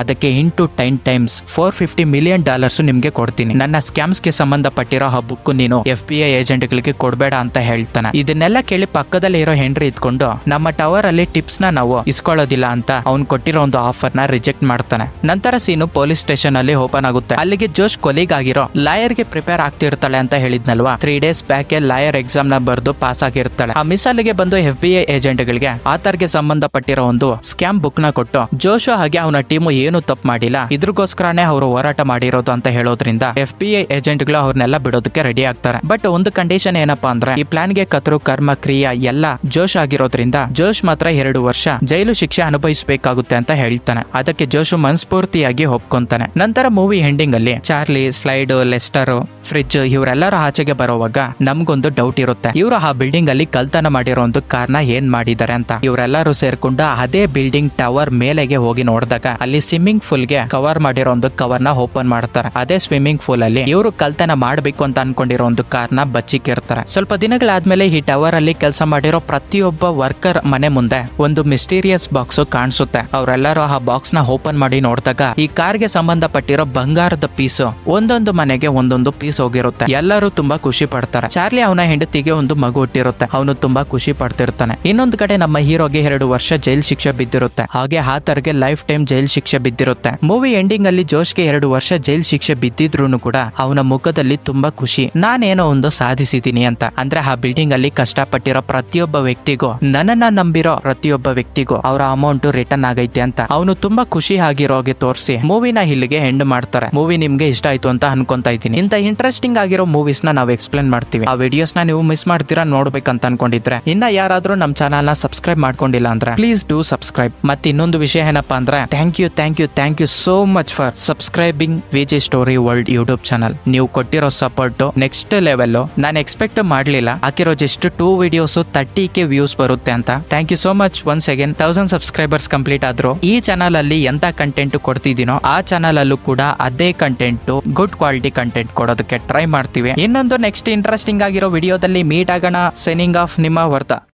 A: ಅದಕ್ಕೆ ಇಂಟು 10 ಟೈಮ್ಸ್ $450 ಮಿಲಿಯನ್ ನಿಮ್ಗೆ ಕೊಡ್ತೀನಿ. ನನ್ನ ಸ್ಕ್ಯಾಮ್ಸ್ ಗೆ ಸಂಬಂಧಪಟ್ಟಿರೋ ಆ ಬುಕ್ ನೀನು FBI ಏಜೆಂಟ್ ಗಳಿಗೆ ಕೊಡ್ಬೇಡ ಅಂತ ಹೇಳ್ತಾನೆ. ಇದನ್ನೆಲ್ಲ ಕೇಳಿ ಪಕ್ಕದಲ್ಲಿ ಇರೋ ಹೆನ್ರಿ ಇದ್ಕೊಂಡು, ನಮ್ಮ ಟವರ್ ಅಲ್ಲಿ ಟಿಪ್ಸ್ ನ ನಾವು ಇಸ್ಕೊಳ್ಳೋದಿಲ್ಲ ಅಂತ ಅವ್ನ್ ಕೊಟ್ಟಿರೋ ಒಂದು ಆಫರ್ ನ ರಿಜೆಕ್ಟ್ ಮಾಡ್ತಾನೆ. ನಂತರ ಸೀನು ಪೊಲೀಸ್ ಸ್ಟೇಷನ್ ಅಲ್ಲಿ ಓಪನ್ ಆಗುತ್ತೆ. ಅಲ್ಲಿಗೆ ಜೋಶ್ ಕೊಲೀಗ್ ಆಗಿರೋ ಲಾಯರ್ ಗೆ ಪ್ರಿಪೇರ್ ಆಗ್ತಿರ್ತಾಳೆ ಅಂತ ಹೇಳಿದ್ನಲ್ವಾ. 3 ಡೇಸ್ ಬ್ಯಾಕ್ ಲಾಯರ್ ಎಕ್ಸಾಮ್ ನ ಬರ್ದು ಪಾಸ್ ಆಗಿರ್ತಾಳೆ. ಆ ಮಿಸ್ ಅಲ್ಲಿಗೆ ಬಂದು FBI ಏಜೆಂಟ್ ಗಳಿಗೆ ಆತರ್ಗೆ ಸಂಬಂಧಪಟ್ಟಿರೋ ಒಂದು ಸ್ಕ್ಯಾಮ್ ಬುಕ್ ನ ಕೊಟ್ಟು, ಜೋಶೋ ಹಾಗೆ ಅವನ ಟೀಮು ಏನು ತಪ್ಪು ಮಾಡಿಲ್ಲ, ಇದ್ರಗೋಸ್ಕರನೇ ಅವರು ಹೋರಾಟ ಮಾಡಿರೋದು ಅಂತ ಹೇಳೋದ್ರಿಂದ FBI ಏಜೆಂಟ್ ಗಳು ಅವ್ರನ್ನೆಲ್ಲ ಬಿಡೋದಕ್ಕೆ ರೆಡಿ ಆಗ್ತಾರೆ. ಬಟ್ ಒಂದು ಕಂಡೀಷನ್ ಏನಪ್ಪಾ ಅಂದ್ರೆ, ಈ ಪ್ಲಾನ್ ಗೆ ಕತ್ರು ಕರ್ಮ ಕ್ರಿಯಾ ಎಲ್ಲ ಜೋಶ್ ಆಗಿರೋದ್ರಿಂದ ಜೋಶ್ ಮಾತ್ರ 2 ವರ್ಷ ಜೈಲು ಶಿಕ್ಷೆ ಅನುಭವಿಸಬೇಕಾಗುತ್ತೆ ಅಂತ ಹೇಳ್ತಾನೆ. ಅದಕ್ಕೆ ಜೋಶು ಮನಸ್ಫೂರ್ತಿಯಾಗಿ ಒಪ್ಕೊಂತಾನೆ. ನಂತರ ಮೂವಿ ಎಂಡಿಂಗ್ ಅಲ್ಲಿ ಚಾರ್ಲಿ, ಸ್ಲೈಡ್, ಲೆಸ್ಟರ್, ಫ್ರಿಡ್ಜ್ ಇವರೆಲ್ಲರ ಆಚೆಗೆ ಬರೋವಾಗ ನಮ್ಗೊಂದು ಡೌಟ್ ಇರುತ್ತೆ, ಇವರು ಆ ಬಿಲ್ಡಿಂಗ್ ಅಲ್ಲಿ ಕಳ್ತನ ಮಾಡಿರೋ ಒಂದು ಕಾರ್ನ ಏನ್ ಮಾಡಿದ್ದಾರೆ ಅಂತ. ಇವರೆಲ್ಲರೂ ಸೇರ್ಕೊಂಡು ಅದೇ ಬಿಲ್ಡಿಂಗ್ ಟವರ್ ಮೇಲೆಗೆ ಹೋಗಿ ನೋಡಿದಾಗ ಅಲ್ಲಿ ಸ್ವಿಮ್ಮಿಂಗ್ ಪೂಲ್ ಗೆ ಕವರ್ ಮಾಡಿರೋ ಒಂದು ಕವರ್ ನ ಓಪನ್ ಮಾಡ್ತಾರೆ. ಅದೇ ಸ್ವಿಮ್ಮಿಂಗ್ ಪೂಲ್ ಅಲ್ಲಿ ಇವರು ಕಳ್ತನ ಮಾಡಬೇಕು ಅಂತ ಅನ್ಕೊಂಡಿರೋ ಒಂದು ಕಾರ್ನ ಬಚ್ಚಿಕ್ಕಿರ್ತಾರೆ. ಸ್ವಲ್ಪ ದಿನಗಳಾದ್ಮೇಲೆ ಈ ಟವರ್ ಅಲ್ಲಿ ಕೆಲಸ ಮಾಡಿರೋ ಪ್ರತಿಯೊಬ್ಬ ವರ್ಕರ್ ಮನೆ ಮುಂದೆ ಒಂದು ಮಿಸ್ಟೀರಿಯಸ್ ಬಾಕ್ಸ್ ಕಾಣಿಸುತ್ತೆ. ಅವರೆಲ್ಲರೂ ಆ ಬಾಕ್ಸ್ ನ ಓಪನ್ ಮಾಡಿ ನೋಡಿದಾಗ ಈ ಕಾರ್ಗೆ ಸಂಬಂಧಪಟ್ಟಿರೋ ಬಂಗಾರದ ಪೀಸ್ ಒಂದೊಂದು ಮನೆಗೆ ಒಂದೊಂದು ಪೀಸ್ ಹೋಗಿರುತ್ತೆ. ಎಲ್ಲರೂ ತುಂಬಾ ಖುಷಿ ಪಡ್ತಾರೆ. ಚಾರ್ಲಿ ಅವನ ಹೆಂಡತಿಗೆ ಒಂದು ಮಗು ಹುಟ್ಟಿರುತ್ತೆ, ಅವನು ತುಂಬಾ ಖುಷಿ ಪಡ್ತಿರ್ತಾನೆ. ಇನ್ನೊಂದು ಕಡೆ ನಮ್ಮ ಹೀರೋಗೆ 2 ವರ್ಷ ಜೈಲ್ ಶಿಕ್ಷೆ ಬಿದ್ದಿರುತ್ತೆ, ಹಾಗೆ ಆತರ್ಗೆ ಲೈಫ್ ಟೈಮ್ ಜೈಲ್ ಶಿಕ್ಷೆ ಬಿದ್ದಿರುತ್ತೆ. ಮೂವಿ ಎಂಡಿಂಗ್ ಅಲ್ಲಿ ಜೋಶ್ಗೆ 2 ವರ್ಷ ಜೈಲ್ ಶಿಕ್ಷೆ ಬಿದ್ದಿದ್ರು ಕೂಡ ಅವನ ಮುಖದಲ್ಲಿ ತುಂಬಾ ಖುಷಿ, ನಾನೇನೋ ಒಂದು ಸಾಧಿಸಿದೀನಿ ಅಂತ. ಅಂದ್ರೆ ಆ ಬಿಲ್ಡಿಂಗ್ ಅಲ್ಲಿ ಕಷ್ಟಪಟ್ಟಿರೋ ಪ್ರತಿಯೊಬ್ಬ ವ್ಯಕ್ತಿಗೂ, ನನ್ನನ್ನ ನಂಬಿರೋ ಪ್ರತಿಯೊಬ್ಬ ವ್ಯಕ್ತಿಗೂ ಅವರ ಅಮೌಂಟ್ ರಿಟರ್ನ್ ಆಗೈತೆ ಅಂತ ಅವನು ತುಂಬಾ ಖುಷಿ ಆಗಿರೋಗೆ ತೋರಿಸಿ ಮೂವಿನ ಇಲ್ಲಿಗೆ ಎಂಡ್ ಮಾಡ್ತಾರೆ. ಮೂವಿ ನಿಮ್ಗೆ ಇಷ್ಟ ಆಯ್ತು ಅಂತ ಅನ್ಕೊಂತ ಇದ್ದೀನಿ. ಇಂತ ಇಂಟ್ರೆಸ್ಟಿಂಗ್ ಆಗಿರೋ ಮೂವೀಸ್ ನ ನಾವು ಎಕ್ಸ್ಪ್ಲೇನ್ ಮಾಡ್ತೀವಿ. ಆ ವಿಡಿಯೋಸ್ ನ ನೀವು ಮಿಸ್ ಮಾಡ್ತೀರಾ ನೋಡ್ಬೇಕಂತ ಅನ್ಕೊಂಡಿದ್ರೆ, ಇನ್ನ ಯಾರಾದ್ರೂ ನಮ್ ಚಾನಲ್ ನ ಸಬ್ಸ್ಕ್ರೈಬ್ ಮಾಡ್ಕೊಂಡಿಲ್ಲ ಅಂದ್ರೆ ಪ್ಲೀಸ್ ಡೂ ಸಬ್ಸ್ಕ್ರೈಬ್. ಮತ್ತೆ ಇನ್ನೊಂದು ವಿಷಯ ಏನಪ್ಪಾ ಅಂದ್ರೆ, thank you so much for subscribing VJ story world YouTube channel. ನೀವು ಕೊಟ್ಟಿರೋ ಸಪೋರ್ಟ್ ನೆಕ್ಸ್ಟ್ ಲೆವೆಲ್. ನಾನು ಎಕ್ಸ್ಪೆಕ್ಟ್ ಮಾಡ್ಲಿಲ್ಲ ಹಾಕಿರೋ ಜಸ್ಟ್ 2 ವಿಡಿಯೋಸ್ 30K ವ್ಯೂಸ್ ಬರುತ್ತೆ ಅಂತ. Thank you so much once again. 1000 subscribers complete ಆದ್ರು ಈ ಚಾನಲ್ ಅಲ್ಲಿ ಎಂತ ಕಂಟೆಂಟ್ ಕೊಡ್ತಿದ್ದೀನೋ ಆ ಚಾನಲ್ ಅಲ್ಲೂ ಕೂಡ ಅದೇ ಕಂಟೆಂಟ್, ಗುಡ್ ಕ್ವಾಲಿಟಿ ಕಂಟೆಂಟ್ ಕೊಡೋದಕ್ಕೆ ಟ್ರೈ ಮಾಡ್ತೀವಿ. ಇನ್ನೊಂದು ನೆಕ್ಸ್ಟ್ ಇಂಟ್ರೆಸ್ಟಿಂಗ್ ಆಗಿರೋ ವಿಡಿಯೋದಲ್ಲಿ ಮೀಟ್ ಆಗೋಣ. ಸೈನಿಂಗ್ ಆಫ್, ನಿಮ್ಮ ವರ್ತ.